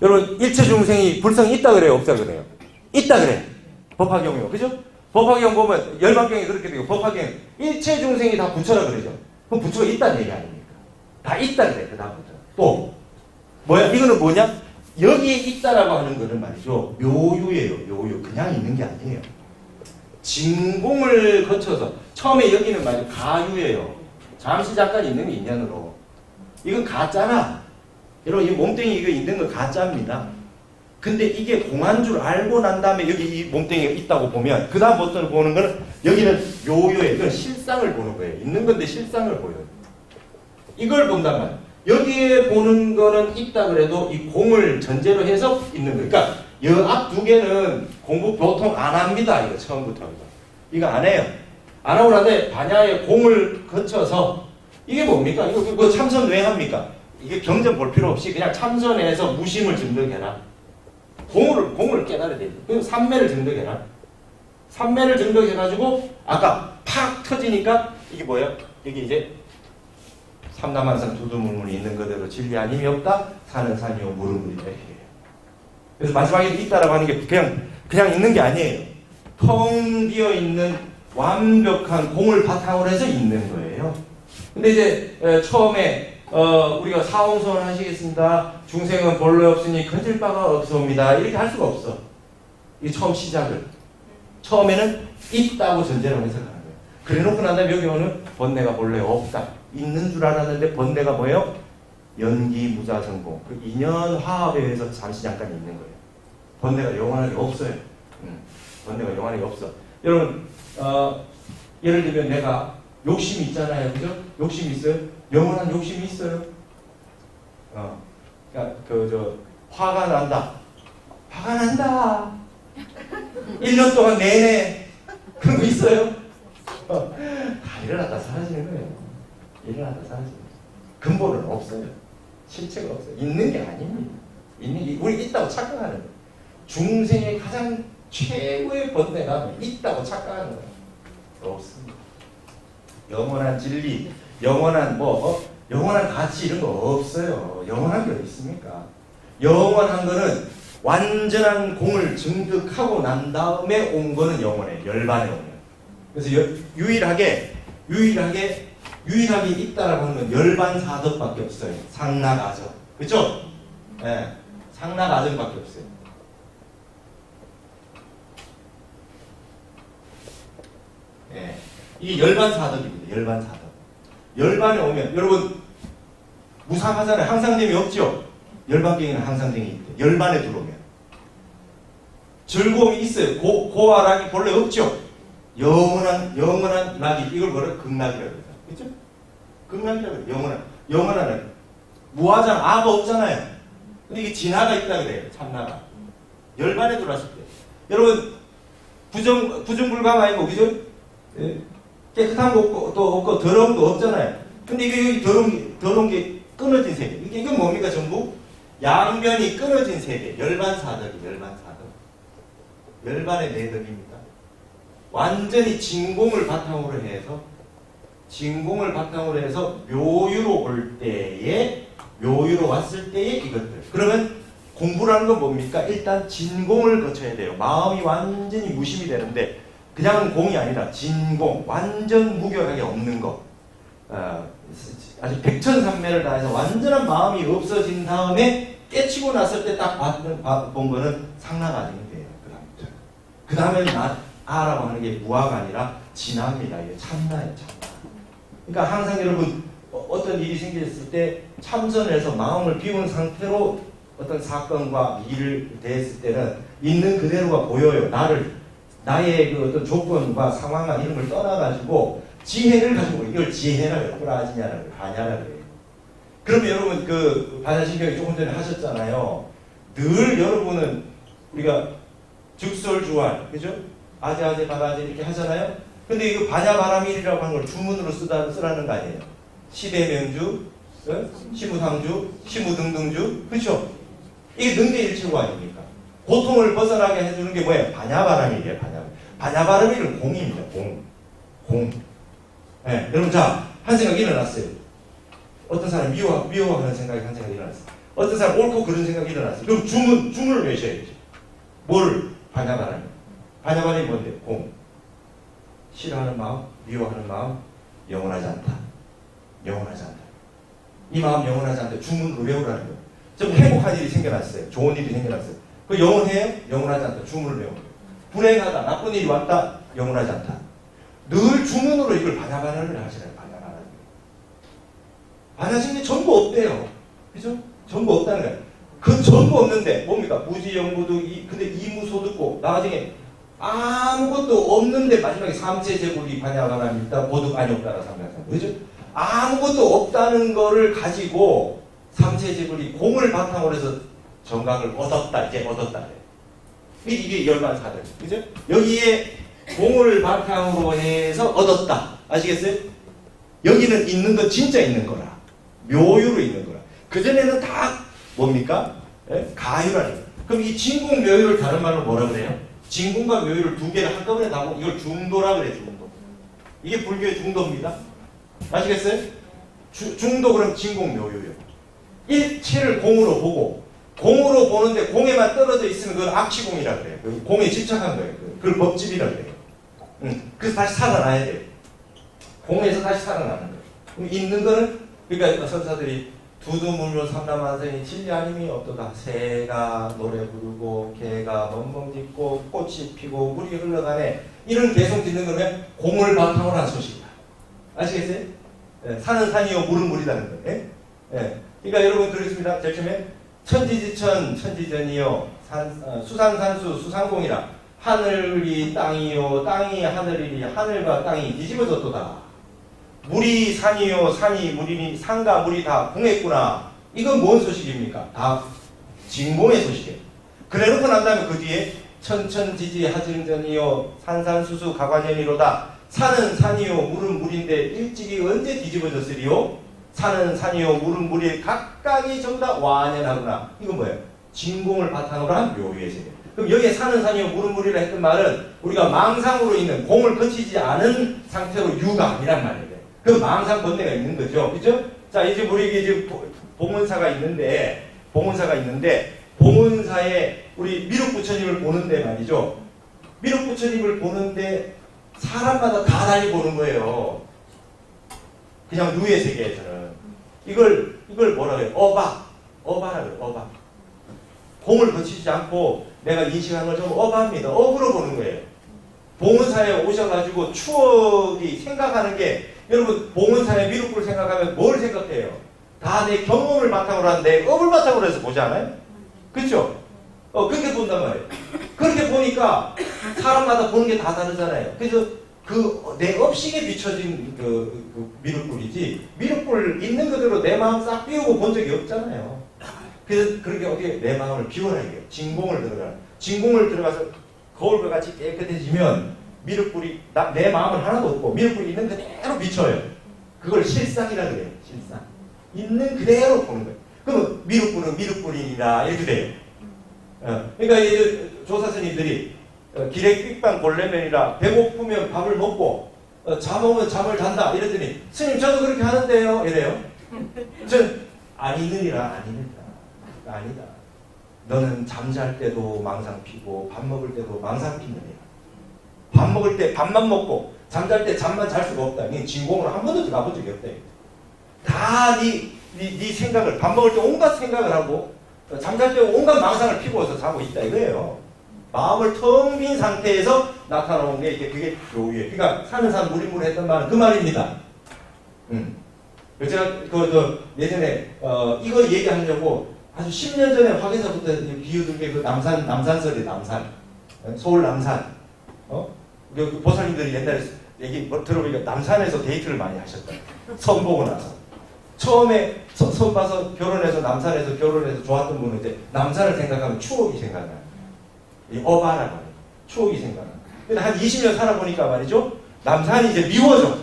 여러분 일체 중생이 불성이 있다 그래요? 없다 그래요? 있다 그래. 법화경이요. 그죠? 법화경 보면 열반경이 그렇게 되고 법화경 일체 중생이 다 부처라 그러죠. 그럼 부처가 있다는 얘기 아닙니까? 다 있다 그래. 그 다음부터. 또 뭐야? 이거는 뭐냐? 여기에 있다라고 하는 거는 말이죠. 묘유예요. 묘유. 그냥 있는 게 아니에요. 진공을 거쳐서 처음에 여기는 말이죠. 가유예요. 잠시 잠깐 있는 게 인연으로. 이건 가짜나. 여러분 이 몸뚱이 이거 있는 거 가짜입니다. 근데 이게 공한 줄 알고 난 다음에 여기 이 몸뚱이가 있다고 보면 그 다음부터 보는 거는 여기는 묘유예요. 이건 실상을 보는 거예요. 있는 건데 실상을 보여요. 이걸 본다면 여기에 보는 거는 있다 그래도 이 공을 전제로 해서 있는 거예요. 그러니까 여 앞 두 개는 공부 보통 안 합니다. 이거 처음부터. 이거 안 해요. 안 하고 나는데 반야의 공을 거쳐서 이게 뭡니까? 이거 참선 왜 합니까? 이게 경전 볼 필요 없이 그냥 참선해서 무심을 증득해라. 공을 깨달아야 돼요. 그럼 삼매를 증득해라. 삼매를 증득해가지고 아까 팍 터지니까 이게 뭐예요? 여기 이제 삼남한상 두두물물이 있는 그대로 진리 아님이 없다. 산은 산이요 물은 물이다. 이렇게. 그래서 마지막에 있다라고 하는 게 그냥 있는 게 아니에요. 텅 비어 있는 완벽한 공을 바탕으로 해서 있는 거예요. 근데 이제 처음에 우리가 사홍선 하시겠습니다. 중생은 본래 없으니 건질 바가 없습니다. 이렇게 할 수가 없어. 이 처음 시작을. 처음에는 있다고 전제로 해석하는 거예요. 그래놓고 난 다음에 여기 오는 번뇌가 본래 없다. 있는 줄 알았는데 번뇌가 뭐예요? 연기, 무자, 전공. 그 인연 화합에 의해서 잠시 잠깐 있는 거예요. 번뇌가 영원하게 없어요. 번뇌가 영원하게 없어. 여러분, 예를 들면 내가 욕심이 있잖아요. 그죠? 욕심이 있어요? 영원한 욕심이 있어요. 그러니까 화가 난다. 화가 난다. 1년 동안 내내 그런 거 있어요? 다 일어났다 사라지는 거예요. 일어났다 사라지는 거예요. 근본은 없어요. 실체가 없어요. 있는 게 아닙니다. 우리 있다고 착각하는 거예요. 중생의 가장 최고의 번뇌가 있다고 착각하는 거예요. 없습니다. 영원한 진리, 영원한 영원한 가치 이런 거 없어요. 영원한 게 어디 있습니까? 영원한 거는 완전한 공을 증득하고 난 다음에 온 거는 영원해. 열반에 오면. 그래서 유일하게 있다라고 하는 건 열반 사덕밖에 없어요. 상락아정. 그렇죠? 네. 상락아정밖에 없어요. 네. 이게 열반 사덕입니다. 열반 사덕. 열반에 오면 여러분 무상하잖아요. 항상됨이 없죠? 열반경에는 항상됨이 있대. 열반에 들어오면 즐거움이 있어요. 고와 락이 본래 없죠? 영원한 락이 이걸 뭐라 극락이라고 해요. 그렇죠? 극락이라고 해요. 영원한 무하잖아. 아가 없잖아요. 근데 이게 진화가 있다 그래요. 참나가. 열반에 들어왔을 때. 여러분 부정불감 아니고 그죠? 예. 깨끗한 것도 없고 더러운 거 없잖아요. 근데 이게 더러운 게 끊어진 세계. 이게 뭡니까? 전부 양변이 끊어진 세계. 열반사덕이 열반사덕. 열반의 내덕입니다. 완전히 진공을 바탕으로 해서 묘유로 올 때에 묘유로 왔을 때의 이것들. 그러면 공부라는 건 뭡니까? 일단 진공을 거쳐야 돼요. 마음이 완전히 무심이 되는데 그냥 공이 아니라 진공, 완전 무결하게 없는 거. 아주 백천삼매를 다해서 완전한 마음이 없어진 다음에 깨치고 났을 때 딱 본 거는 상락아정이 돼요. 그 다음에는 아라고 하는 게 무아가 아니라 진화입니다. 이게 참나예요, 참나. 그러니까 항상 여러분 어떤 일이 생겼을 때 참선을 해서 마음을 비운 상태로 어떤 사건과 일을 대했을 때는 있는 그대로가 보여요. 나의 그 어떤 조건과 상황과 이런 걸 떠나가지고 지혜를 가지고 이걸 지혜라고 해요. 꾸라지냐라고 해요. 반야라고 해요. 그러면 여러분 그 반야신경이 조금 전에 하셨잖아요. 늘 여러분은 우리가 즉설주활, 그죠? 아재아재 바라재 이렇게 하잖아요. 근데 이거 반야바라밀이라고 하는 걸 주문으로 쓰라는 거 아니에요. 시대명주, 시무상주, 시무등등주, 그렇죠? 이게 능대일체고 아닙니까? 고통을 벗어나게 해주는 게 뭐예요? 반야바라밀이에요. 반야바라밀은 공입니다. 공. 네, 여러분 한 생각 일어났어요. 어떤 사람 미워하는 생각이 한 생각 일어났어요. 어떤 사람 옳고 그런 생각이 일어났어요. 그럼 주문을 외셔야죠. 뭘? 반야바라밀. 반야바라밀이 뭔데? 공. 싫어하는 마음, 미워하는 마음, 영원하지 않다. 영원하지 않다. 이 마음 영원하지 않다. 주문으로 외우라는 거예요. 좀 행복한 일이 생겨났어요. 좋은 일이 생겨났어요. 그 영원해요? 영원하지 않다. 주문을 외우는 거예요. 불행하다. 나쁜 일이 왔다. 영원하지 않다. 늘 주문으로 이걸 반야바라밀을 하시라요. 반야바라밀. 반야심리 전부 없대요. 그죠? 전부 없다는 거예요. 그 전부 없는데 뭡니까? 무지영부도 근데 이무소득고 나중에 아무것도 없는데 마지막에 삼체제불이 반야바라밀 있다. 보득 아니 없다라 삼명상. 그죠? 아무것도 없다는 거를 가지고 삼체제불이 공을 바탕으로 해서 정각을 얻었다. 이제 얻었다. 이게 열반사들. 그죠? 여기에 공을 바탕으로 해서 얻었다. 아시겠어요? 여기는 있는 건 진짜 있는 거라. 묘유로 있는 거라. 그전에는 다 뭡니까? 예? 가유라는 거예요. 그럼 이 진공 묘유를 다른 말로 뭐라 그래요? 진공과 묘유를 두 개를 한꺼번에 다 이걸 중도라 그래. 중도. 이게 불교의 중도입니다. 아시겠어요? 중도 그럼 진공 묘유요. 일체를 공으로 보고 공으로 보는데 공에만 떨어져 있으면 그건 악취공이라 그래요. 그 공에 집착한 거예요. 그걸 법집이라 그래요. 그래서 다시 살아나야 돼요. 공에서 다시 살아나는 거예요. 그럼 있는 거는 그러니까 선사들이 두두물로 삼라만성이 진리 아님이 어떠다. 새가 노래 부르고 개가 멍멍 짖고 꽃이 피고 물이 흘러가네. 이런 개성 짓는 거면 공을 바탕으로 한 소식이다. 아시겠어요? 예, 산은 산이요 물은 물이라는 거예요. 예. 그러니까 여러분 그렇습니다. 제일 처음에 천지지천 천지전이요 수산산수 수상공이라 하늘이 땅이요 땅이 하늘이니 하늘과 땅이 뒤집어졌도다. 물이 산이요 산이 물이니 산과 물이 다 궁했구나. 이건 뭔 소식입니까? 다 진공의 소식이에요. 그래놓고 난 다음에 그 뒤에 천천지지 하증전이요 산산수수 가관연이로다. 산은 산이요 물은 물인데 일찍이 언제 뒤집어졌으리요? 산은 산이요 물은 물이 각각이 전부 다 완연하구나. 이건 뭐예요? 진공을 바탕으로 한 묘유의 세계. 그럼 여기에 산은 산이요 물은 물이라 했던 말은 우리가 망상으로 있는 공을 거치지 않은 상태로 유가 아니란 말이에요. 그 망상 본내가 있는 거죠. 그죠? 자, 이제 우리 이제 봉은사가 있는데 봉은사에 우리 미륵부처님을 보는데 말이죠. 미륵부처님을 보는데 사람마다 다 달리 보는 거예요. 그냥 누의 세계에서는. 이걸 뭐라 그래요? 어바라 그래요. 어바. 공을 거치지 않고 내가 인식하는 걸 좀 어바입니다. 업으로 보는 거예요. 봉은사에 오셔가지고 추억이 생각하는 게 여러분 봉은사에 미륵불 생각하면 뭘 생각해요? 다 내 경험을 바탕으로 한 내 업을 바탕으로 해서 보지 않아요? 그렇죠? 그렇게 본단 말이에요. 그렇게 보니까 사람마다 보는 게 다 다르잖아요. 그래서 그 내 업식에 비춰진 그 미륵불이지 미륵불 있는 그대로 내 마음 싹 비우고 본 적이 없잖아요. 그래서 그렇게 어떻게 내 마음을 비워야 돼요. 진공을 들어가서 거울과 같이 깨끗해지면 미륵불이 내 마음은 하나도 없고 미륵불이 있는 그대로 비춰요. 그걸 실상이라 그래요. 실상. 있는 그대로 보는 거예요. 그러면 미륵불은 미륵불이니라 이렇게 돼요. 그러니까 이제 조사스님들이 기레 퀵방 골레면이라 배고프면 밥을 먹고 잠 오면 잠을 잔다 이랬더니 스님 저도 그렇게 하는데요 이래요. 전 아니느니라 아니다. 너는 잠잘 때도 망상 피고 밥 먹을 때도 망상 피느니라. 밥 먹을 때 밥만 먹고 잠잘 때 잠만 잘 수가 없다. 니 진공으로 한 번도 들어가본 적이 없다. 다 네 생각을 밥 먹을 때 온갖 생각을 하고 잠잘 때 온갖 망상을 피고서 자고 있다 이거예요. 마음을 텅 빈 상태에서 나타나는 게 그게 교유예요. 그러니까 사는 사람 무리무리 했던 말은 그 말입니다. 제가 예전에 이거 얘기하려고 아주 10년 전에 화계사부터 비유든 게 그 남산설이 남산. 서울 남산. 그 보살님들이 옛날에 얘기 들어보니까 남산에서 데이트를 많이 하셨다. 선 보고 나서. 처음에 선 봐서 결혼해서 남산에서 결혼해서 좋았던 분은 이제 남산을 생각하면 추억이 생각나요. 이 어바라고 해요. 추억이 생각나요. 근데 한 20년 살아보니까 말이죠. 남산이 이제 미워져.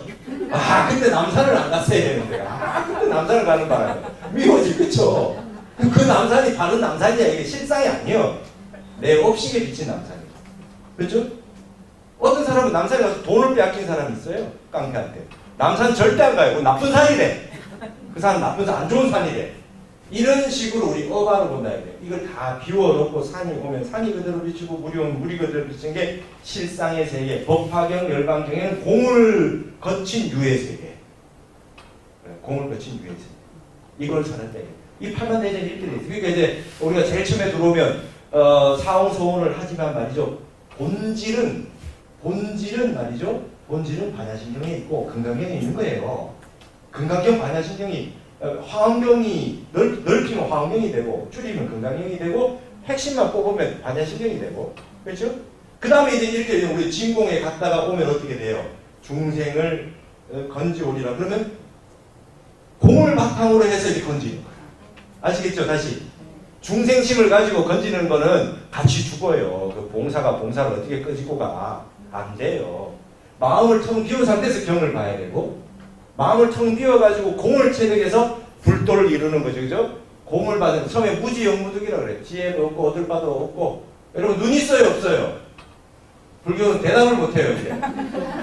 근데 남산을 안 갔어야 되는데. 근데 남산을 가는 바람에 미워지. 그쵸? 그 남산이 바른 남산이야. 이게 실상이 아니에요. 내 업식에 비친 남산이에요. 그렇죠? 어떤 사람은 남산에 가서 돈을 빼앗긴 사람이 있어요. 깡패한테. 남산 절대 안 가요. 나쁜 산이래. 그 사람 나쁜 산, 안 좋은 산이래. 이런 식으로 우리 어바로 본다 이래. 이걸 다 비워놓고 산이 오면 산이 그대로 비치고 물이 오면 물이 그대로 비치는 게 실상의 세계. 법화경, 열반경에는 공을 거친 유의 세계. 공을 거친 유의 세계. 이걸 전할 때. 이 팔만대전 이렇게 돼 있어요. 그러니까 이제 우리가 제일 처음에 들어오면 사홍소원을 하지만 말이죠. 본질은 말이죠. 본질은 반야신경에 있고 금강경에 있는 거예요. 금강경 반야신경이 화엄경이 넓히면 화엄경이 되고 줄이면 금강경이 되고 핵심만 뽑으면 반야신경이 되고 그렇죠? 그 다음에 이제 이렇게 우리 진공에 갔다가 오면 어떻게 돼요? 중생을 건지오리라 그러면 공을 바탕으로 해서 이제 건지는 거예요. 아시겠죠? 다시 중생심을 가지고 건지는 거는 같이 죽어요. 그 봉사가 봉사를 어떻게 끄지고 가? 안 돼요. 마음을 텅 비운 상태에서 경을 봐야 되고 마음을 텅 비워가지고 공을 체득해서 불도를 이루는 거죠. 그죠? 공을 받은 처음에 무지영무득이라고 그래요. 지혜도 없고 얻을 바도 없고 여러분 눈 있어요? 없어요? 불교는 대답을 못해요. 이제.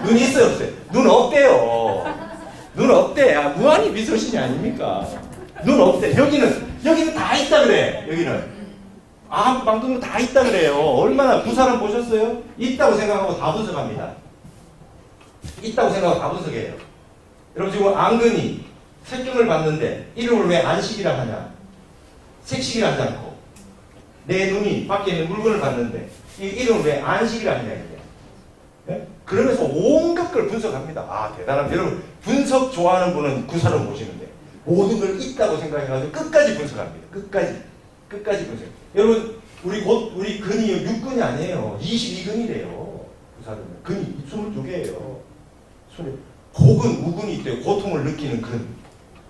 눈 있어요? 없어요? 눈 없대요. 눈 없대. 무한히 미소신이 아닙니까? 눈 없대. 여기는 다 있다 그래. 여기는 만큼 다 있다 그래요. 얼마나 구사람 보셨어요? 있다고 생각하고 다 분석합니다. 있다고 생각하고 다 분석해요. 여러분 지금 안근이 색경을 봤는데 이름을 왜 안식이라 하냐? 색식이라 하지 않고 내 눈이 밖에 있는 물건을 봤는데 이 이름을 왜 안식이라 하냐 이게. 네? 그러면서 온갖 걸 분석합니다. 아 대단합니다. 여러분 분석 좋아하는 분은 구사람 보시는데 모든 걸 있다고 생각해가지고 끝까지 분석합니다. 끝까지 분석. 여러분 우리 근이 6근이 아니에요. 22근이래요. 구사람은 근이 22개예요. 고근, 우근이 있대요. 고통을 느끼는 근.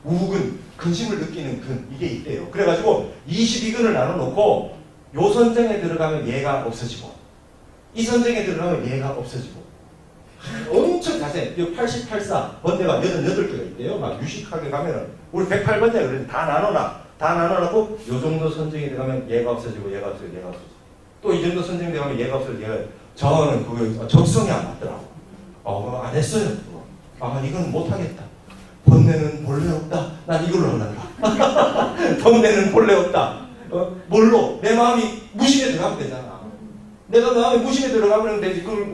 우근, 근심을 느끼는 근. 이게 있대요. 그래가지고 22근을 나눠놓고 요 선정에 들어가면 얘가 없어지고 이 선정에 들어가면 얘가 없어지고 엄청 자세히 80, 84 번대가 88개가 있대요. 막 유식하게 가면은 우리 108번대 그래서 다 나눠놓고 요 정도 선정에 들어가면 얘가 없어지고 얘가 없어지고 얘가 없어지고 또 이 정도 선정에 들어가면 얘가 없어지고 얘가 저는 그거 적성이 안 맞더라고. 안 했어요. 이건 못하겠다. 번뇌는 본래 없다. 난 이걸로 하려고. 번뇌는 본래 없다. 뭘로? 내 마음이 무심에 들어가면 되잖아. 내가 마음이 무심에 들어가면 되지. 그걸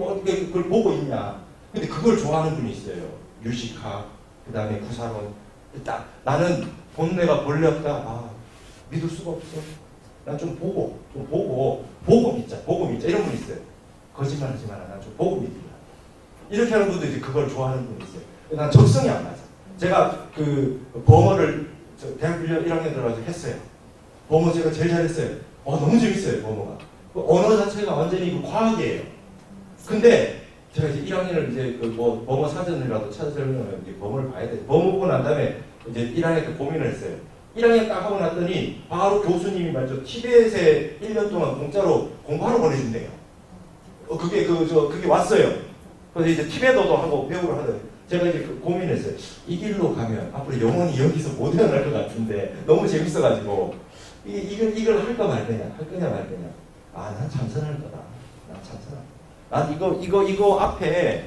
보고 있냐. 근데 그걸 좋아하는 분이 있어요. 유식학, 그 다음에 구사론. 나는 본뇌가 본래 없다. 믿을 수가 없어. 난 좀 보고 믿자. 이런 분 있어요. 거짓말 하지 마라. 난 좀 보고 믿자. 이렇게 하는 분도 이제 그걸 좋아하는 분이 있어요. 난 적성이 안 맞아. 제가 그 범어를 대학교 1학년 들어가서 했어요. 범어 제가 제일 잘했어요. 너무 재밌어요, 범어가. 그 언어 자체가 완전히 그 과학이에요. 근데 제가 이제 1학년을 이제 그 범어 사전이라도 찾으려면 이제 범어를 봐야 돼. 범어 보고 난 다음에 이제 1학년 때 고민을 했어요. 1학년 딱 하고 났더니 바로 교수님이 말이죠. 티벳에 1년 동안 공짜로 공부하러 보내준대요. 그게 왔어요. 그래서 이제 티베터도 하고 배우를 하더니 제가 이제 고민했어요. 이 길로 가면 앞으로 영원히 여기서 못 일어날 것 같은데 너무 재밌어가지고 이걸 할까 말 거냐, 난 참선할 거다. 난 이거 앞에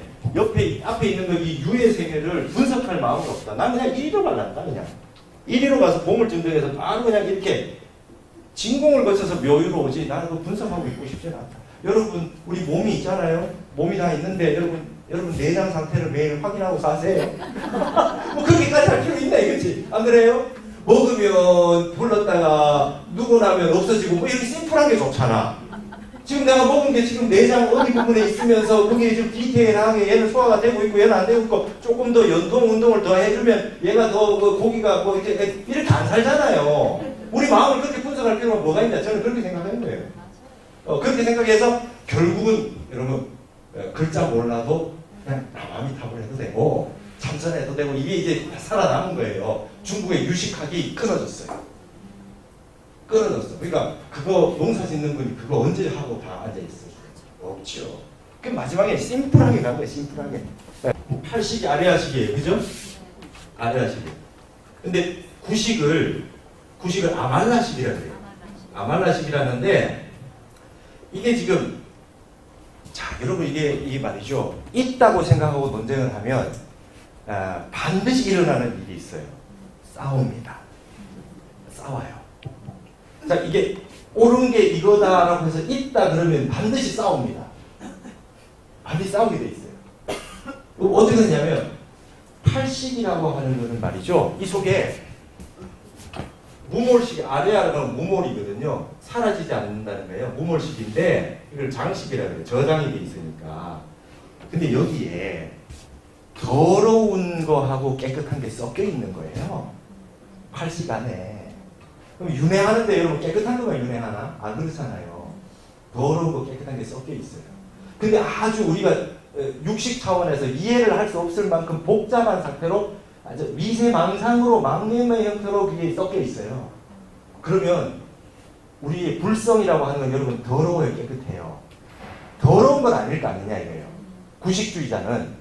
앞에 있는 거 이 유의 세계를 분석할 마음은 없다. 난 그냥 이리로 갈란다. 그냥 이리로 가서 공을 증득해서 바로 그냥 이렇게 진공을 거쳐서 묘유로 오지. 나는 그 분석하고 있고 싶지는 않다. 여러분 우리 몸이 있잖아요. 몸이 다 있는데 여러분 내장 상태를 매일 확인하고 사세요. 뭐 그렇게까지 할 필요 있나 이거지? 안 그래요? 먹으면 불렀다가 누구 나면 없어지고 뭐 이렇게 심플한 게 좋잖아. 지금 내가 먹은 게 지금 내장 어디 부분에 있으면서 그게 좀 디테일하게 얘는 소화가 되고 있고 얘는 안 되고 있고 조금 더 연동 운동을 더 해주면 얘가 더 그 고기가 뭐 이렇게 안 살잖아요. 우리 마음을 그렇게 분석할 필요가 뭐가 있냐? 저는 그렇게 생각하는 거예요. 그렇게 생각해서 결국은 여러분 글자 몰라도 그냥 남함이 답을 해도 되고 참선해도 되고 이게 이제 살아남은 거예요. 중국의 유식학이 끊어졌어요. 그러니까 그거 농사 짓는 분이 그거 언제 하고 다 앉아있어요? 없죠. 그 마지막에 심플하게 간 거예요. 심플하게. 팔식이 아래하식이에요. 그죠? 아래하식이에요. 근데 구식을 아말라식이라고 해요. 아말라식이라는데 이게 지금 여러분 이게 말이죠. 있다고 생각하고 논쟁을 하면 반드시 일어나는 일이 있어요. 싸웁니다. 싸워요. 이게 옳은 게 이거다라고 해서 있다 그러면 반드시 싸웁니다. 반드시 싸우게 돼 있어요. 어떻게 되냐면 팔식이라고 하는 것은 말이죠. 이 속에 무몰식, 아래아라는 무몰이거든요. 사라지지 않는다는 거예요. 무몰식인데 이걸 장식이라고 해요. 저장이 돼 있으니까. 근데 여기에 더러운 거하고 깨끗한 게 섞여 있는 거예요. 팔식 안에. 그럼 윤회하는데 여러분 깨끗한 거만 윤회하나? 안 그렇잖아요. 더러운 거 깨끗한 게 섞여 있어요. 근데 아주 우리가 육식 차원에서 이해를 할 수 없을 만큼 복잡한 상태로 아주 미세망상으로 망님의 형태로 그게 섞여 있어요. 그러면 우리의 불성이라고 하는 건 여러분 더러워요, 깨끗해요? 더러운 건 아닐 거 아니냐 이거예요. 구식주의자는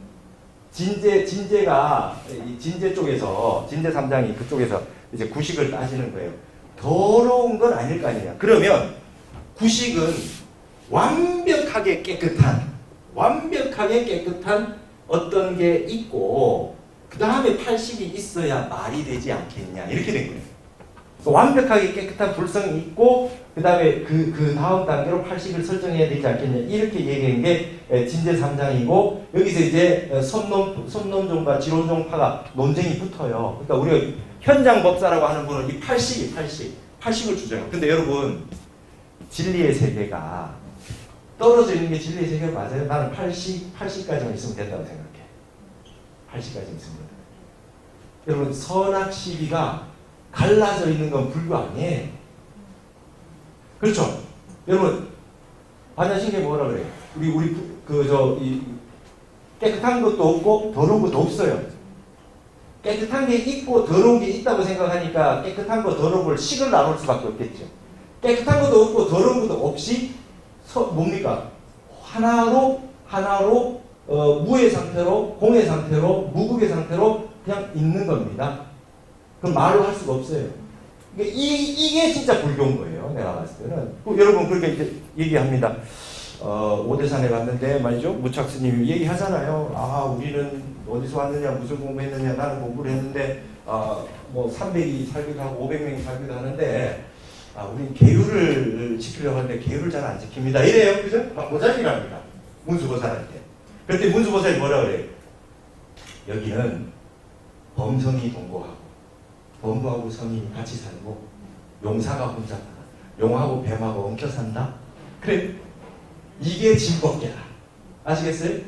진제가 진제 쪽에서 진제 3장이 그쪽에서 이제 구식을 따지는 거예요. 더러운 건 아닐 거 아니냐. 그러면 구식은 완벽하게 깨끗한 어떤 게 있고 그 다음에 팔식이 있어야 말이 되지 않겠냐 이렇게 된 거예요. 완벽하게 깨끗한 불성이 있고 그 다음에 그 다음 단계로 80을 설정해야 되지 않겠냐 이렇게 얘기한 게 진제 3장이고 여기서 이제 선론종과 지론종파가 논쟁이 붙어요. 그러니까 우리가 현장법사라고 하는 분은 이 80을 주장해요. 근데 여러분 진리의 세계가 떨어져 있는 게 진리의 세계가 맞아요? 나는 80까지만 있으면 된다고 생각해. 80까지 있으면 된다. 여러분 선악 시비가 갈라져 있는 건 불교 아니에요. 그렇죠? 여러분 반야신경에 뭐라 그래요? 우리 깨끗한 것도 없고 더러운 것도 없어요. 깨끗한 게 있고 더러운 게 있다고 생각하니까 깨끗한 거 더러운 걸 식을 나눌 수밖에 없겠죠. 깨끗한 것도 없고 더러운 것도 없이 뭡니까? 하나로 무의 상태로 공의 상태로 무국의 상태로 그냥 있는 겁니다. 그럼 말로 할 수가 없어요. 그러니까 이게 진짜 불교인 거예요. 내가 봤을 때는. 여러분 그렇게 이제 얘기합니다. 오대산에 갔는데 말이죠. 무착 스님이 얘기하잖아요. 아 우리는 어디서 왔느냐 무슨 공부했느냐 나는 공부를 했는데 뭐 300이 살기도 하고 500명이 살기도 하는데 우린 계율을 지키려고 하는데 계율을 잘 안 지킵니다. 이래요. 그죠? 막 모자리랍니다. 문수보살한테. 그때 문수보살이 뭐라 그래요? 여기는 범성이 동거하고 범부하고 성인이 같이 살고 용사가 혼자 살아. 용하고 뱀하고 엉켜 산다? 그래. 이게 진법계다. 아시겠어요?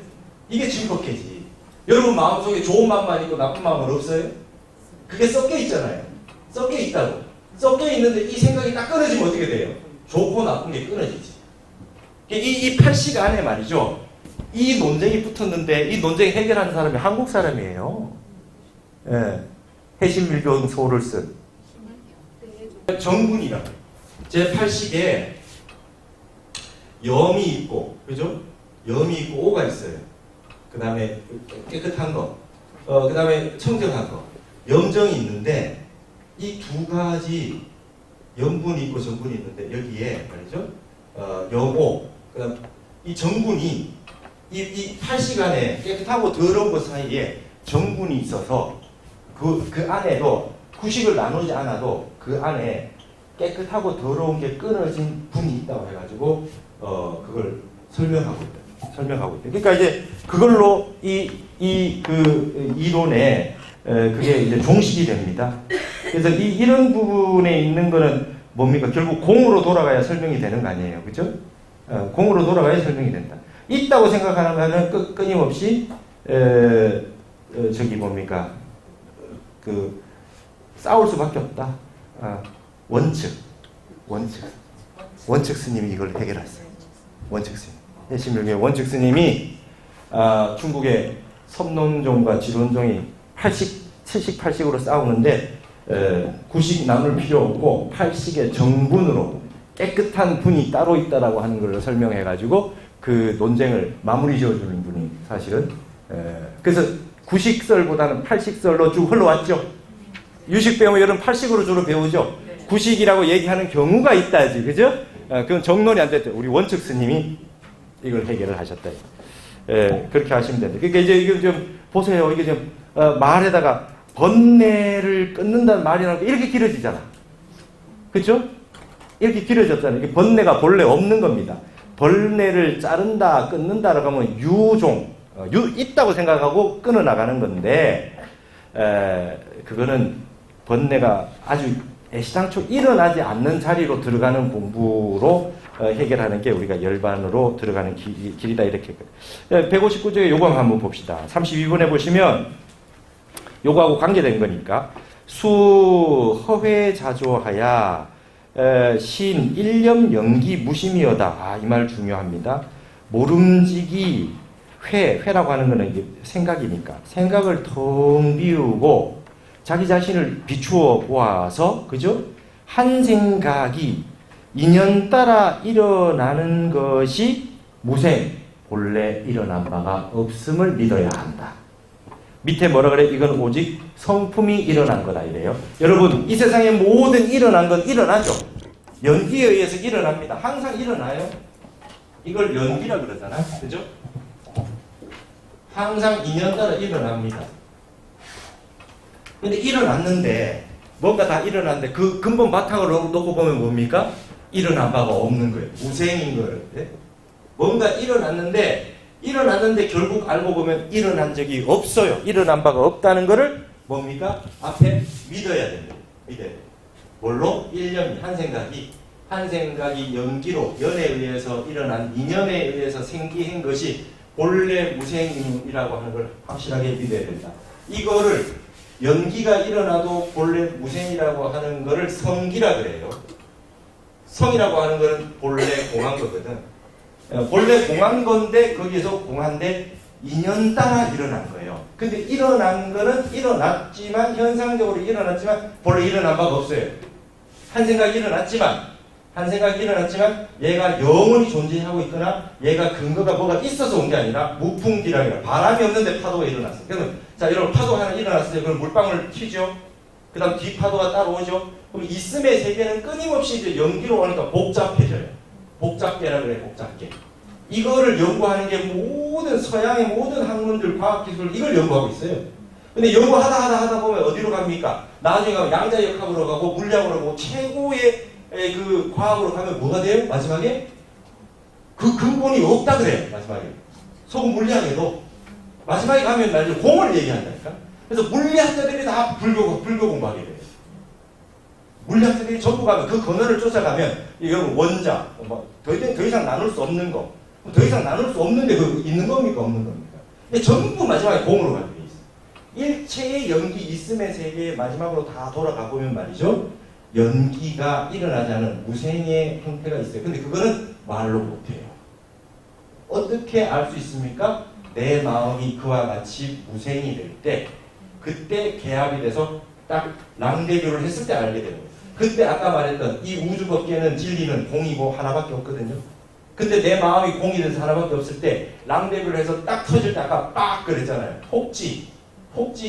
이게 진법계지. 여러분 마음속에 좋은 마음만 있고 나쁜 마음은 없어요? 그게 섞여 있잖아요. 섞여 있다고. 섞여 있는데 이 생각이 딱 끊어지면 어떻게 돼요? 좋고 나쁜 게 끊어지지. 이 8식 안에 말이죠. 이 논쟁이 붙었는데 이 논쟁 해결하는 사람이 한국 사람이에요. 예. 해신밀경소를 쓴 정군이라 제 8식에 염이 있고 그죠? 염이 있고 오가 있어요. 그 다음에 깨끗한 거, 그 다음에 청정한 거, 염정이 있는데 이 두 가지 염분이 있고 정분이 있는데 여기에 말이죠. 염오, 그 다음 이 정분이 이 8식 안에 깨끗하고 더러운 것 사이에 정분이 있어서 그 안에도 구식을 나누지 않아도 그 안에 깨끗하고 더러운 게 끊어진 분이 있다고 해가지고 그걸 설명하고 있다. 그러니까 이제 그걸로 그 이론에 그게 이제 종식이 됩니다. 그래서 이런 부분에 있는 거는 뭡니까? 결국 공으로 돌아가야 설명이 되는 거 아니에요, 그죠? 공으로 돌아가야 설명이 된다. 있다고 생각하면 끊임없이 뭡니까? 싸울 수밖에 없다. 원칙 스님이 이걸 해결했어요. 원칙 스님. 해신밀교의 원칙 스님이 중국의 섭론종과 지론종이 70, 80으로 싸우는데 90 나눌 필요 없고 80의 정분으로 깨끗한 분이 따로 있다라고 하는 걸 설명해가지고 그 논쟁을 마무리 지어주는 분이 사실은 그래서 90설보다는 80설로 쭉 흘러왔죠. 유식 배우면 여러분 80으로 주로 배우죠. 90이라고 얘기하는 경우가 있다지, 그죠? 그건 정론이 안 됐대. 우리 원측 스님이 이걸 해결을 하셨다. 그렇게 하시면 됩니다. 그러니까 이제 이거 좀 보세요. 이게 좀 말에다가 번뇌를 끊는다는 말이라는 게 이렇게 길어지잖아. 그죠? 이렇게 길어졌잖아요. 이게 번뇌가 본래 없는 겁니다. 번뇌를 자른다, 끊는다라고 하면 유종, 있다고 생각하고 끊어 나가는 건데, 그거는 번뇌가 아주 애시당초 일어나지 않는 자리로 들어가는 공부로 해결하는 게 우리가 열반으로 들어가는 길이다. 이렇게. 159쪽의 요강 한번 봅시다. 32번에 보시면 요거하고 관계된 거니까 수 허회자조하야 신 일념 연기 무심이여다. 이 말 중요합니다. 모름지기 회라고 하는 거는 이게 생각이니까 생각을 텅 비우고 자기 자신을 비추어 보아서 그죠? 한 생각이 인연 따라 일어나는 것이 무생 본래 일어난 바가 없음을 믿어야 한다. 밑에 뭐라 그래? 이건 오직 성품이 일어난 거다 이래요. 여러분 이 세상에 모든 일어난 건 일어나죠. 연기에 의해서 일어납니다. 항상 일어나요. 이걸 연기라 그러잖아. 그죠? 항상 인연 따라 일어납니다. 근데 일어났는데 뭔가 다 일어났는데 그 근본 바탕을 놓고 보면 뭡니까? 일어난 바가 없는 거예요. 무생인 거예요. 네? 뭔가 일어났는데 결국 알고 보면 일어난 적이 없어요. 일어난 바가 없다는 거를 뭡니까? 앞에 믿어야 됩니다. 믿어야 돼요. 뭘로? 일념이, 한 생각이 연기로, 연에 의해서 일어난 이념에 의해서 생기한 것이 본래 무생이라고 하는 걸 확실하게 믿어야 된다. 이거를 연기가 일어나도 본래 무생이라고 하는 거를 성기라 그래요. 성이라고 하는 거는 본래 공한 거거든. 본래 공한 건데 거기에서 공한데 인연 따라 일어난 거예요. 근데 일어난 거는 일어났지만 현상적으로 일어났지만 본래 일어난 바가 없어요. 한 생각이 일어났지만 얘가 영원히 존재하고 있거나 얘가 근거가 뭐가 있어서 온 게 아니라 무풍기량이라 바람이 없는데 파도가 일어났어요. 그러면 자 여러분 파도 하나 일어났어요. 그럼 물방울 튀죠. 그 다음 뒷파도가 따라오죠. 그럼 있음의 세계는 끊임없이 이제 연기로 오니까 복잡해져요. 복잡계라 그래, 복잡계. 이거를 연구하는 게 모든 서양의 모든 학문들, 과학기술 이걸 연구하고 있어요. 근데 연구하다 보면 어디로 갑니까? 나중에 가면 양자역학으로 가고 물리학으로 가고 최고의 그 과학으로 가면 뭐가 돼요? 마지막에? 그 근본이 없다 그래요. 마지막에. 소금 물리학에도 마지막에 가면 말이죠. 공을 얘기한다니까. 그래서 물리학자들이 다 불교 공부하게 돼요. 물리학자들이 전부 가면 그 근원을 쫓아가면 여러분 원자 더 이상 나눌 수 없는 거 더 이상 나눌 수 없는데 그 있는 겁니까 없는 겁니까? 근데 전부 마지막에 공으로 가게 돼 있어요. 일체의 연기 있음의 세계에 마지막으로 다 돌아가 보면 말이죠. 연기가 일어나지 않은 무생의 형태가 있어요. 근데 그거는 말로 못해요. 어떻게 알 수 있습니까? 내 마음이 그와 같이 무생이 될 때 그때 개합이 돼서 딱 랑대교를 했을 때 알게 되는 거예요. 그때 아까 말했던 이 우주법계는 진리는 공이고 하나밖에 없거든요. 근데 내 마음이 공이 돼서 하나밖에 없을 때 랑대교를 해서 딱 터질 때 아까 빡 그랬잖아요. 폭지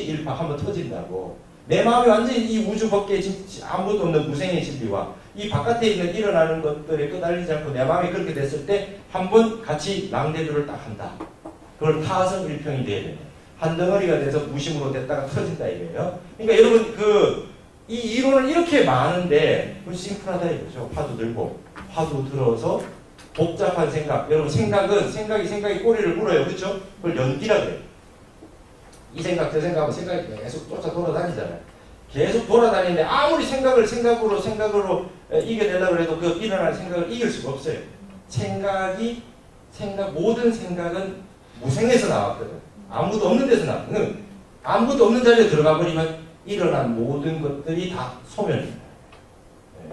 일파 한번 터진다고. 내 마음이 완전히 이 우주법계에 아무것도 없는 무생의 진리와 이 바깥에 있는 일어나는 것들에 끄달리지 않고 내 마음이 그렇게 됐을 때 한번 같이 랑대교를 딱 한다. 그걸 타성일평이 돼야 돼요. 한 덩어리가 돼서 무심으로 됐다가 터진다 이거예요. 그러니까 여러분 이 이론은 이렇게 많은데 심플하다 이거죠. 화두 들고 화두 들어서 복잡한 생각. 여러분 생각이 꼬리를 물어요. 그렇죠? 그걸 연기라 그래요. 이 생각 저 생각하면 생각이 계속 쫓아 돌아다니잖아요. 계속 돌아다니는데 아무리 생각으로 이겨내려고 해도 그 일어날 생각을 이길 수가 없어요. 모든 생각은 무생에서 나왔거든. 아무도 없는 데서 나왔거든. 아무도 없는 자리에 들어가 버리면 일어난 모든 것들이 다 소멸입니다.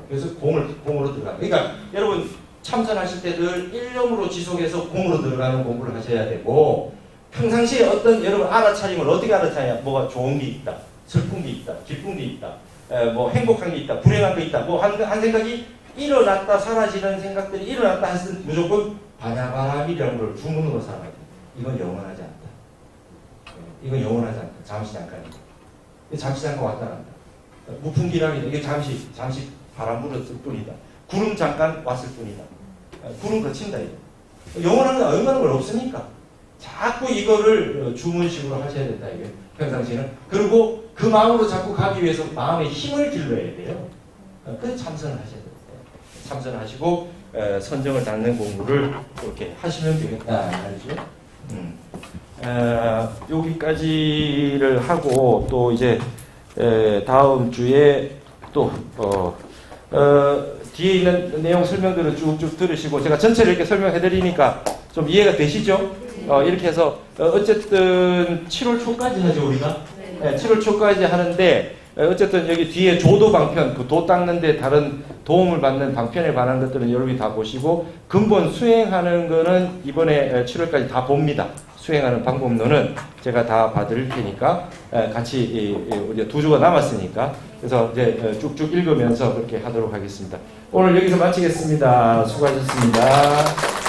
그래서 공으로 들어가. 그러니까 여러분 참선하실 때 늘 일념으로 지속해서 공으로 들어가는 공부를 하셔야 되고 평상시에 여러분 알아차림을 어떻게 알아차냐? 뭐가 좋은 게 있다, 슬픈 게 있다, 기쁜 게 있다, 뭐 행복한 게 있다, 불행한 게 있다. 뭐 한 생각이 일어났다 사라지는 생각들이 일어났다 했을 때 무조건 바냐바람이라는 걸 주문으로 살아야 돼. 이건 영원하지 않다. 이건 영원하지 않다. 잠시 잠깐이다. 잠시 잠깐 왔다 간다. 무풍기랑이다. 이게 잠시 바람 불었을 뿐이다. 구름 잠깐 왔을 뿐이다. 구름 거친다 이거. 영원한 건 얼마나 걸 없으니까. 자꾸 이거를 주문식으로 하셔야 된다 이게 평상시에는. 그리고 그 마음으로 자꾸 가기 위해서 마음의 힘을 길러야 돼요. 그래서 참선을 하셔야 돼요. 참선을 하시고 선정을 닦는 공부를 이렇게 하시면 되겠다 말이죠. 여기까지를 하고 또 이제 다음 주에 또 뒤에 있는 내용 설명들을 쭉쭉 들으시고 제가 전체를 이렇게 설명해 드리니까 좀 이해가 되시죠? 이렇게 해서 어쨌든 7월 초까지 하죠 우리가. 네, 7월 초까지 하는데 어쨌든 여기 뒤에 조도 방편, 그 도 닦는데 다른 도움을 받는 방편에 관한 것들은 여러분이 다 보시고 근본 수행하는 거는 이번에 7월까지 다 봅니다. 수행하는 방법론은 제가 다 봐드릴 테니까 같이 이제 2주가 남았으니까 그래서 이제 쭉쭉 읽으면서 그렇게 하도록 하겠습니다. 오늘 여기서 마치겠습니다. 수고하셨습니다.